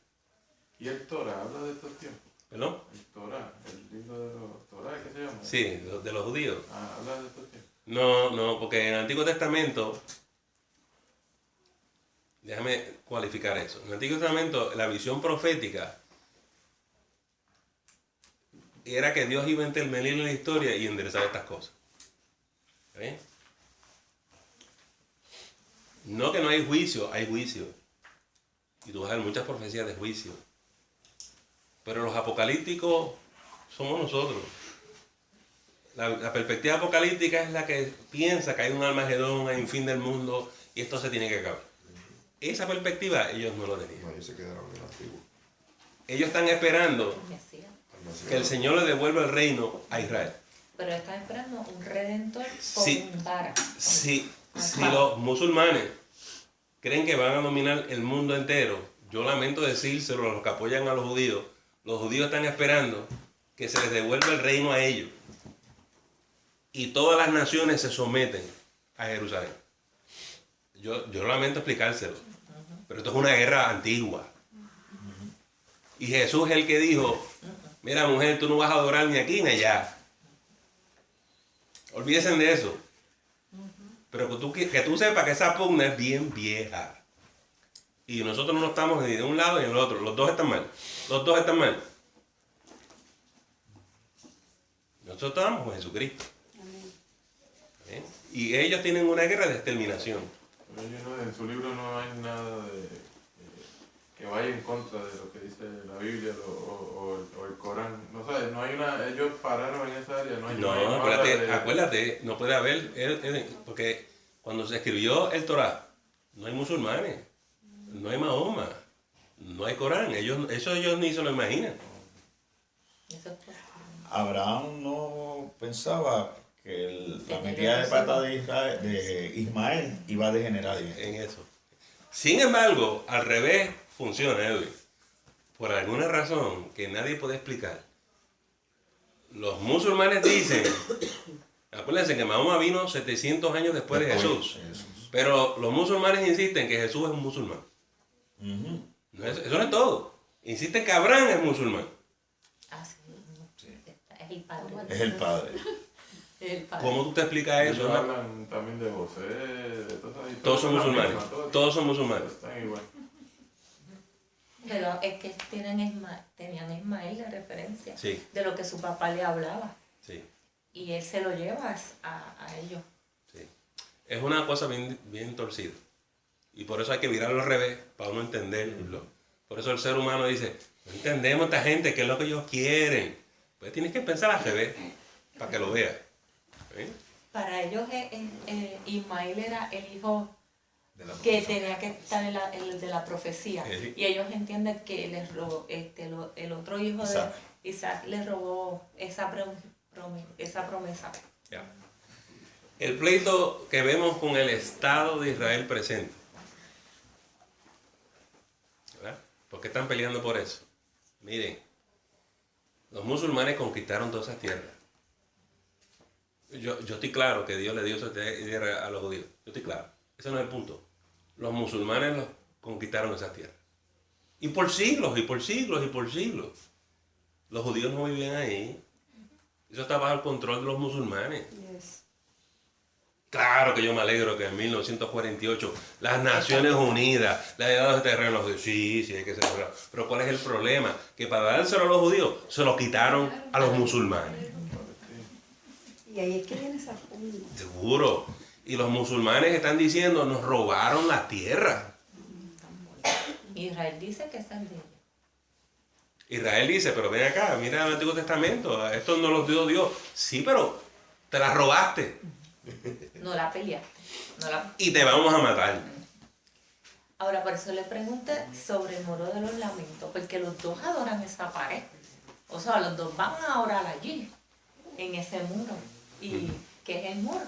¿Y el Torah habla de estos tiempos? ¿Perdón? El Torah, el libro de los Torah, ¿qué se llama? Sí, de los judíos. Habla de estos tiempos. No, porque en el Antiguo Testamento, déjame cualificar eso. En el Antiguo Testamento, la visión profética era que Dios iba a intervenir en la historia y enderezar estas cosas. ¿Sí? No que no hay juicio, hay juicio. Y tú vas a ver muchas profecías de juicio. Pero los apocalípticos somos nosotros. La perspectiva apocalíptica es la que piensa que hay un Armagedón, hay un fin del mundo y esto se tiene que acabar. Esa perspectiva ellos no lo tenían. No, ellos se quedaron en el antiguo. Ellos están esperando que el Señor le devuelva el reino a Israel. Pero están esperando un redentor con un vara. Si los musulmanes creen que van a dominar el mundo entero, yo lamento decírselo a los que apoyan a los judíos están esperando que se les devuelva el reino a ellos. Y todas las naciones se someten a Jerusalén. Yo lamento explicárselo, pero esto es una guerra antigua. Y Jesús es el que dijo, mira mujer, tú no vas a adorar ni aquí ni allá. Olvídense de eso. Pero que tú sepas que esa pugna es bien vieja. Y nosotros no estamos ni de un lado ni del otro. Los dos están mal. Los dos están mal. Nosotros estamos con Jesucristo. ¿Eh? Y ellos tienen una guerra de exterminación. En su libro no hay nada que vaya en contra de lo que dice la Biblia o el Corán. No sé, no hay una. Ellos pararon en esa área. Acuérdate, no puede haber. Porque cuando se escribió el Torah, no hay musulmanes, no hay Mahoma, no hay Corán. Eso ellos ni se lo imaginan. Abraham no pensaba que la metida de pata de Ismael iba a degenerar en eso. Sin embargo, al revés funciona, Edwin. Por alguna razón que nadie puede explicar. Los musulmanes dicen, acuérdense que Mahoma vino 700 años después de Jesús. Pero los musulmanes insisten que Jesús es un musulmán. Eso no es todo. Insisten que Abraham es musulmán. Es el padre. Es el padre. ¿Cómo tú te explicas eso? Ellos hablan también de José, de todos son musulmanes. Todos son musulmanes. Están igual. Pero es que tenían Ismael de referencia Sí. de lo que su papá le hablaba. Sí. Y él se lo lleva a ellos. Sí. Es una cosa bien torcida. Y por eso hay que virarlo al revés para uno entenderlo. Por eso el ser humano dice, no entendemos a esta gente, qué es lo que ellos quieren. Pues tienes que pensar al revés para que lo veas. ¿Sí? Para ellos Ismael era el hijo que tenía que estar en de la profecía. Sí. Y ellos entienden que les robó, el otro hijo de Isaac les robó esa promesa. Ya. El pleito que vemos con el Estado de Israel presente. ¿Verdad? ¿Por qué están peleando por eso? Miren, Los musulmanes conquistaron todas esas tierras. Yo estoy claro que Dios le dio esa tierra a los judíos. Yo estoy claro. Ese no es el punto. Los musulmanes los conquistaron esas tierras. Y por siglos, y por siglos, y por siglos. Los judíos no vivían ahí. Eso está bajo el control de los musulmanes. Yes. Claro que yo me alegro que en 1948 las Naciones Unidas le hayan dado ese terreno a los judíos. Sí, hay que celebrar. Pero ¿cuál es el problema? Que para dárselo a los judíos se lo quitaron a los musulmanes. Y ahí es que viene esa punta. Seguro. Y los musulmanes están diciendo, nos robaron la tierra. Israel dice que esa es de ellos. Israel dice, pero ven acá, mira el Antiguo Testamento, esto no los dio Dios. Sí, pero te la robaste. No la peleaste. Y te vamos a matar. Ahora, por eso le pregunté sobre el muro de los lamentos, porque los dos adoran esa pared. O sea, los dos van a orar allí, en ese muro. ¿Y qué es el muro?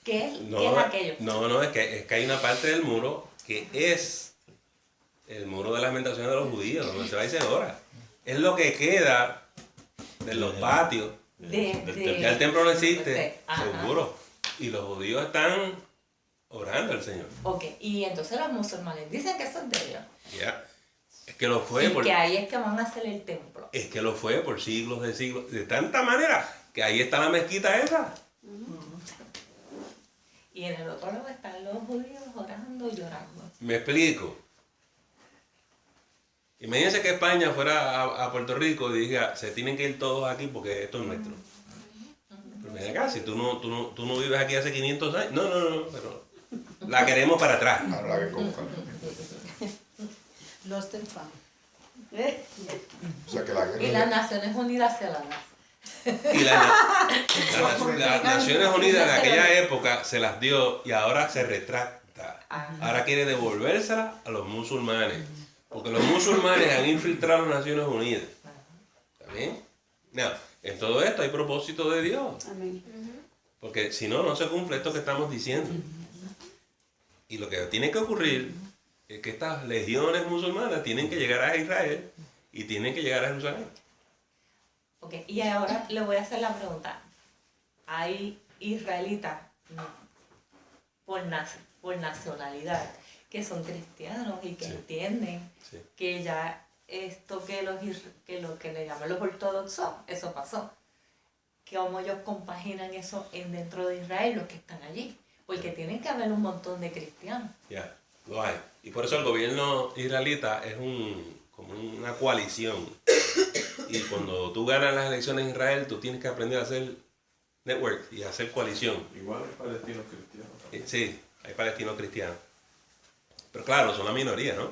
¿Qué es aquello? No, es que hay una parte del muro que es el muro de las lamentaciones de los judíos, donde se va y se ora. Es lo que queda de los patios. Ya el templo no existe, seguro. Y los judíos están orando al Señor. Ok, y entonces los musulmanes dicen que eso es de ellos. Ya. Es que lo fue y que ahí es que van a hacer el templo. Es que lo fue por siglos de siglos, de tanta manera que ahí está la mezquita esa. Y en el otro lado están los judíos orando y llorando. Me explico. Imagínense que España fuera a Puerto Rico y diga, se tienen que ir todos aquí porque esto es nuestro. Pero ven acá, si tú no vives aquí hace 500 años. No, pero la queremos para atrás. Ahora que compra. Lost and found. O sea que la guerra Y las Naciones Unidas se la dan. Y las Naciones Unidas en aquella época se las dio y ahora se retracta. Ahora quiere devolvérsela a los musulmanes. Porque los musulmanes han infiltrado las Naciones Unidas. ¿Está bien? No, en todo esto hay propósito de Dios. Amén. Porque si no, no se cumple esto que estamos diciendo. Y lo que tiene que ocurrir es que estas legiones musulmanas tienen que llegar a Israel y tienen que llegar a Jerusalén. Ok, y ahora le voy a hacer la pregunta. Hay israelitas por nacionalidad que son cristianos y que entienden que ya esto que lo que le llaman los ortodoxos, eso pasó. Que como ellos compaginan eso dentro de Israel, los que están allí. Porque tienen que haber un montón de cristianos. Ya, lo hay. Y por eso el gobierno israelita es como una coalición. Y cuando tú ganas las elecciones en Israel, tú tienes que aprender a hacer network y a hacer coalición. Igual hay palestinos cristianos. Sí, hay palestinos cristianos. Pero claro, son la minoría, ¿no?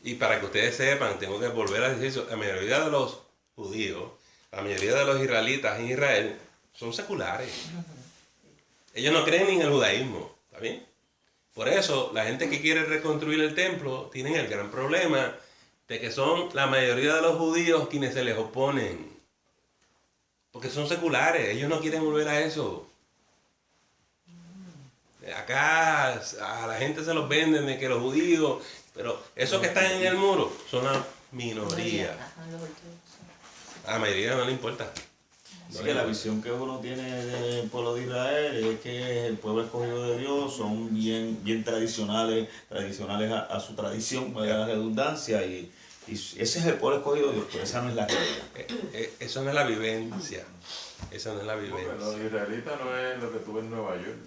Y para que ustedes sepan, tengo que volver a decir eso, la mayoría de los judíos, la mayoría de los israelitas en Israel son seculares. Ellos no creen ni en el judaísmo, ¿está bien? Por eso, la gente que quiere reconstruir el templo tienen el gran problema de que son la mayoría de los judíos quienes se les oponen. Porque son seculares, ellos no quieren volver a eso. Acá a la gente se los venden de que los judíos, pero esos que están en el muro son la minoría. A la mayoría no le importa. Así que la visión que uno tiene del pueblo de Israel es que el pueblo escogido de Dios son bien tradicionales a su tradición, para la redundancia, y ese es el pueblo escogido de Dios, pero esa no es la realidad. Eso no es la vivencia. Esa no es la vivencia. Los israelitas no es lo que tú ves en Nueva York,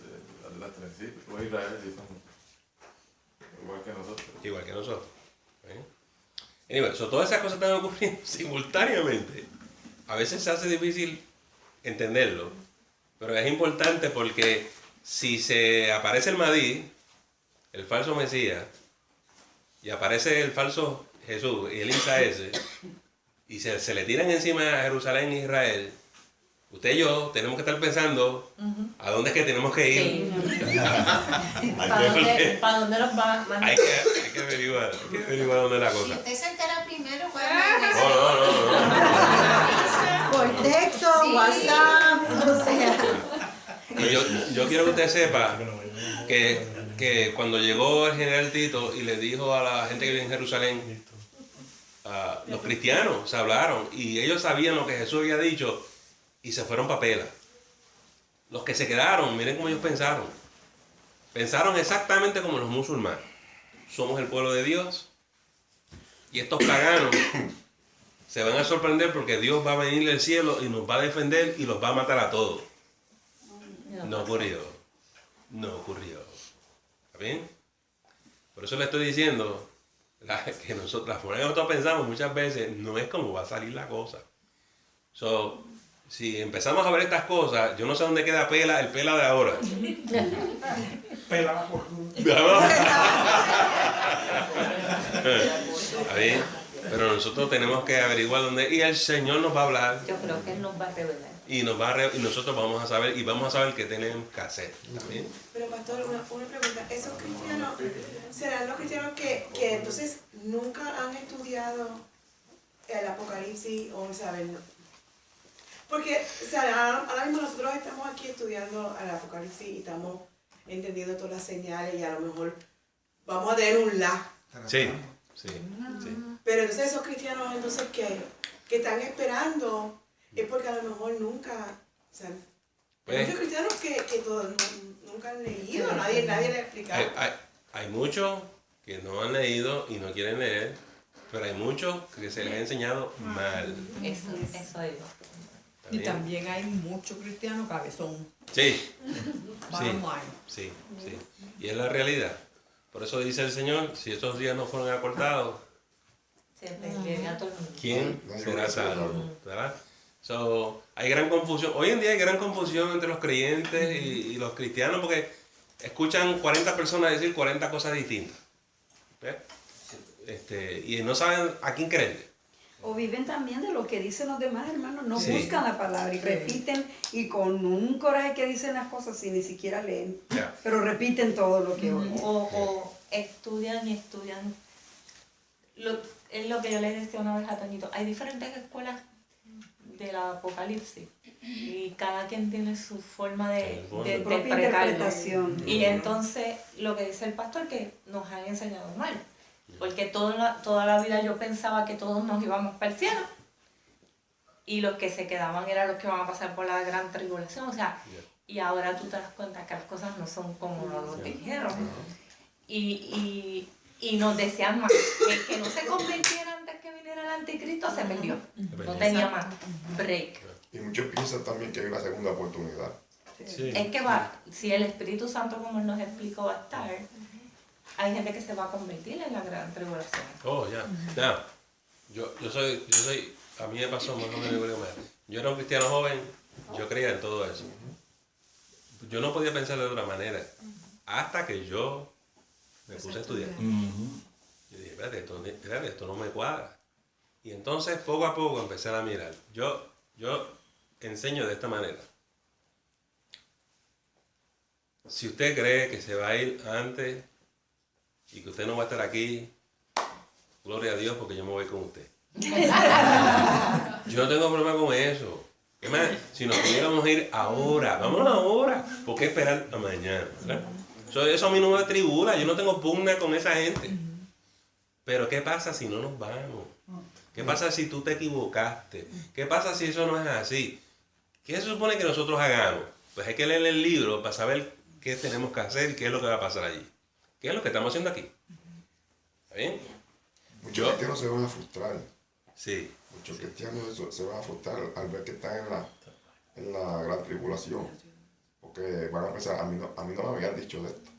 de las trencitas. Tú ves Israel y son igual que nosotros. Igual que nosotros. Anyway, todas esas cosas están ocurriendo simultáneamente. A veces se hace difícil entenderlo, pero es importante porque si se aparece el Mahdi, el falso Mesías, y aparece el falso Jesús y el Isa ese, y se le tiran encima a Jerusalén e Israel, usted y yo tenemos que estar pensando a dónde es que tenemos que ir. ¿Para dónde los va a mandar? Hay que averiguar dónde es la cosa. Si usted se entera primero, pues No. Por texto, Sí. WhatsApp, o sea. Y yo quiero que usted sepa que cuando llegó el general Tito y le dijo a la gente que vive en Jerusalén, los cristianos se hablaron y ellos sabían lo que Jesús había dicho y se fueron para pela. Los que se quedaron, miren cómo ellos pensaron. Pensaron exactamente como los musulmanes. Somos el pueblo de Dios y estos paganos se van a sorprender porque Dios va a venir del cielo y nos va a defender y los va a matar a todos. No ocurrió. No ocurrió. ¿Está bien? Por eso le estoy diciendo que nosotros, la forma que nosotros pensamos muchas veces no es como va a salir la cosa. So, si empezamos a ver estas cosas, yo no sé dónde queda el pela de ahora. Pela por... ¿Está bien? Pero nosotros tenemos que averiguar dónde, y el Señor nos va a hablar. Yo creo que Él nos va a revelar. Y nosotros vamos a saber, y vamos a saber qué tenemos que hacer. ¿También? Pero pastor, una pregunta. ¿Esos cristianos serán los cristianos que entonces nunca han estudiado el Apocalipsis o saben? Porque o sea, ahora mismo nosotros estamos aquí estudiando el Apocalipsis y estamos entendiendo todas las señales y a lo mejor vamos a tener un la. Sí. Pero entonces esos cristianos entonces que están esperando es porque a lo mejor nunca, o sea, hay muchos cristianos que nunca han leído, nadie le ha explicado. Hay muchos que no han leído y no quieren leer, pero hay muchos que se les ha enseñado mal. Eso es. Y también hay muchos cristianos cabezón. Sí. Sí. Y es la realidad. Por eso dice el Señor, si estos días no fueron acortados, ¿quién será salvo? ¿Verdad? So, hay gran confusión. Hoy en día hay gran confusión entre los creyentes y los cristianos porque escuchan 40 personas decir 40 cosas distintas. Y no saben a quién creerle. O viven también de lo que dicen los demás hermanos, no Sí. buscan la palabra y repiten y con un coraje que dicen las cosas sin ni siquiera leen, pero repiten todo lo que oyen. O estudian. Es lo que yo le decía una vez a Toñito, hay diferentes escuelas del Apocalipsis y cada quien tiene su forma de interpretación. Y entonces lo que dice el pastor que nos han enseñado mal. Porque toda la vida yo pensaba que todos nos íbamos para el cielo y los que se quedaban eran los que van a pasar por la gran tribulación. O sea, y ahora tú te das cuenta que las cosas no son como nos dijeron. Y nos decían más. El que no se convirtiera antes que viniera el anticristo se perdió. No tenía más break. Y muchos piensan también que hay una segunda oportunidad. Sí. Es que si el Espíritu Santo, como él nos explicó, va a estar, hay gente que se va a convertir en la gran tribulación. Oh, ya. Yo soy, a mí me pasó más o menos igual que me. Yo era un cristiano joven, yo creía en todo eso. Yo no podía pensar de otra manera. Hasta que yo me puse a estudiar. Yo dije, espérate, esto no me cuadra. Y entonces poco a poco empecé a mirar. Yo enseño de esta manera. Si usted cree que se va a ir antes y que usted no va a estar aquí, gloria a Dios porque yo me voy con usted. Yo no tengo problema con eso. Es más, si nos pudiéramos ir ahora, vámonos ahora. ¿Por qué esperar a mañana? ¿Verdad? Eso a mí no me atribula, yo no tengo pugna con esa gente. Pero ¿qué pasa si no nos vamos? ¿Qué pasa si tú te equivocaste? ¿Qué pasa si eso no es así? ¿Qué se supone que nosotros hagamos? Pues hay que leer el libro para saber qué tenemos que hacer y qué es lo que va a pasar allí. ¿Qué es lo que estamos haciendo aquí? ¿Está bien? Muchos cristianos se van a frustrar. Sí. Muchos cristianos se van a frustrar al ver que están en la gran tribulación. Porque van a pensar, a mí no me habían dicho de esto.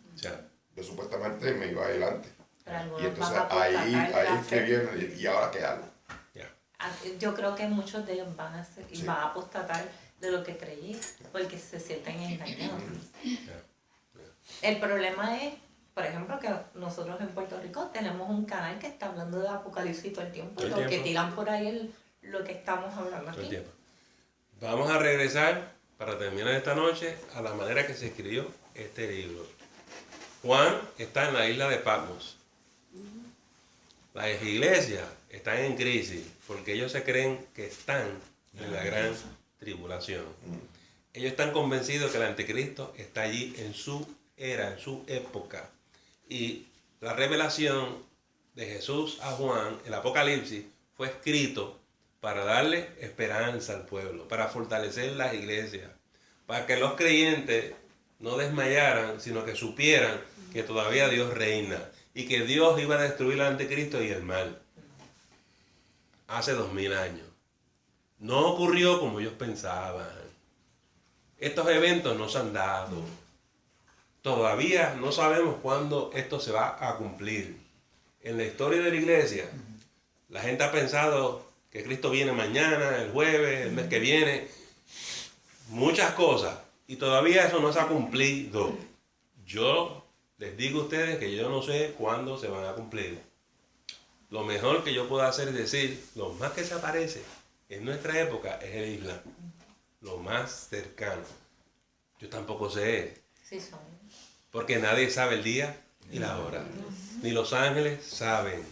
Yo supuestamente me iba adelante. Y entonces ahí es que viene, ¿y ahora qué hago? Yo creo que muchos de ellos van a apostatar de lo que creí, porque se sienten engañados. El problema es, por ejemplo, que nosotros en Puerto Rico tenemos un canal que está hablando de Apocalipsis todo el tiempo. Lo que tiran por ahí es lo que estamos hablando aquí. Vamos a regresar, para terminar esta noche, a la manera que se escribió este libro. Juan está en la isla de Patmos. Las iglesias están en crisis porque ellos se creen que están en la gran tribulación. Ellos están convencidos que el anticristo está allí en su era, en su época. Y la revelación de Jesús a Juan, el Apocalipsis, fue escrito para darle esperanza al pueblo, para fortalecer las iglesias, para que los creyentes no desmayaran, sino que supieran que todavía Dios reina y que Dios iba a destruir al anticristo y el mal. Hace 2000 años. No ocurrió como ellos pensaban. Estos eventos no se han dado. Todavía no sabemos cuándo esto se va a cumplir. En la historia de la iglesia, la gente ha pensado que Cristo viene mañana, el jueves, el mes que viene. Muchas cosas. Y todavía eso no se ha cumplido. Yo les digo a ustedes que yo no sé cuándo se van a cumplir. Lo mejor que yo puedo hacer es decir, lo más que se aparece en nuestra época es el Islam. Lo más cercano. Yo tampoco sé. Sí, son. Porque nadie sabe el día y la hora. Ni los ángeles saben.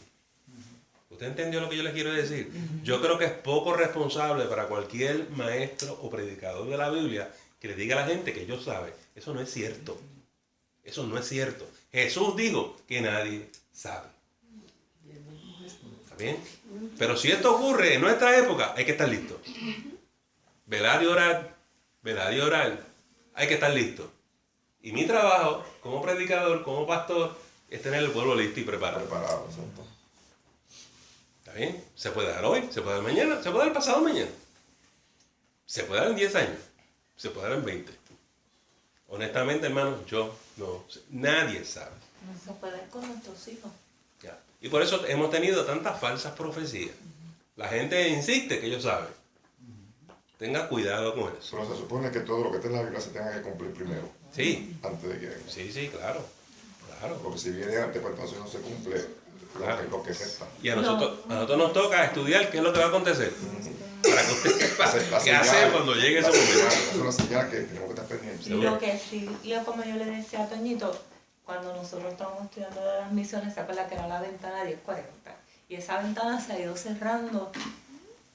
¿Usted entendió lo que yo les quiero decir? Yo creo que es poco responsable para cualquier maestro o predicador de la Biblia que le diga a la gente que ellos saben. Eso no es cierto. Eso no es cierto. Jesús dijo que nadie sabe. ¿Está bien? Pero si esto ocurre en nuestra época, hay que estar listo. Velar y orar. Velar y orar. Hay que estar listo. Y mi trabajo como predicador, como pastor, es tener el pueblo listo y preparado. ¿Está bien? Se puede dar hoy, se puede dar mañana, se puede dar pasado mañana. Se puede dar en 10 años, se puede dar en 20. Honestamente, hermanos, yo no sé. Nadie sabe. No se puede con nuestros hijos. Ya. Y por eso hemos tenido tantas falsas profecías. La gente insiste que ellos saben. Tenga cuidado con eso. Pero se supone que todo lo que está en la Biblia se tenga que cumplir primero. Sí. Antes de que... Sí, claro. Claro. Porque si viene antes, pues entonces no se cumple lo que resta. Y a nosotros nos toca estudiar qué es lo que va a acontecer. Para que usted sepa qué hacer cuando llegue ese momento. Es una señal que tenemos que estar pendientes. Lo que sí, como yo le decía a Toñito, cuando nosotros estábamos estudiando de las misiones, se acuerda que era la ventana 1040. Y esa ventana se ha ido cerrando.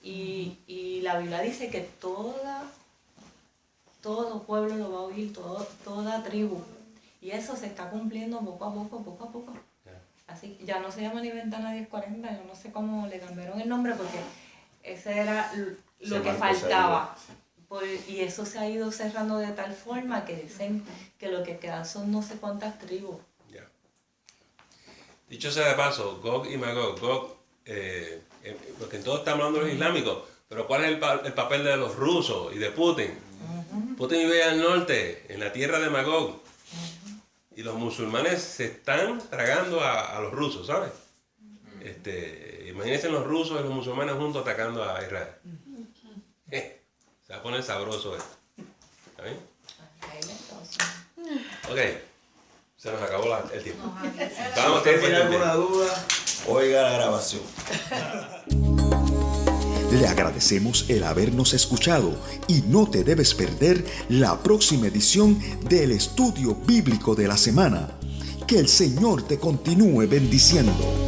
Y la Biblia dice que todo pueblo lo va a oír, toda tribu. Y eso se está cumpliendo poco a poco. Así ya no se llama ni ventana 1040, yo no sé cómo le cambiaron el nombre porque ese era lo que faltaba. Y eso se ha ido cerrando de tal forma que dicen que lo que quedan son no sé cuántas tribus. Dicho sea de paso, Gog y Magog, porque todos estamos hablando de los islámicos, pero ¿cuál es el papel de los rusos y de Putin? Putin vive al norte, en la tierra de Magog, y los musulmanes se están tragando a los rusos, ¿sabes? Imagínense los rusos y los musulmanes juntos atacando a Israel. Se va a poner sabroso esto. ¿Está bien? Ok, se nos acabó el tiempo. Si usted tiene alguna duda, oiga la grabación. Le agradecemos el habernos escuchado y no te debes perder la próxima edición del Estudio Bíblico de la Semana. Que el Señor te continúe bendiciendo.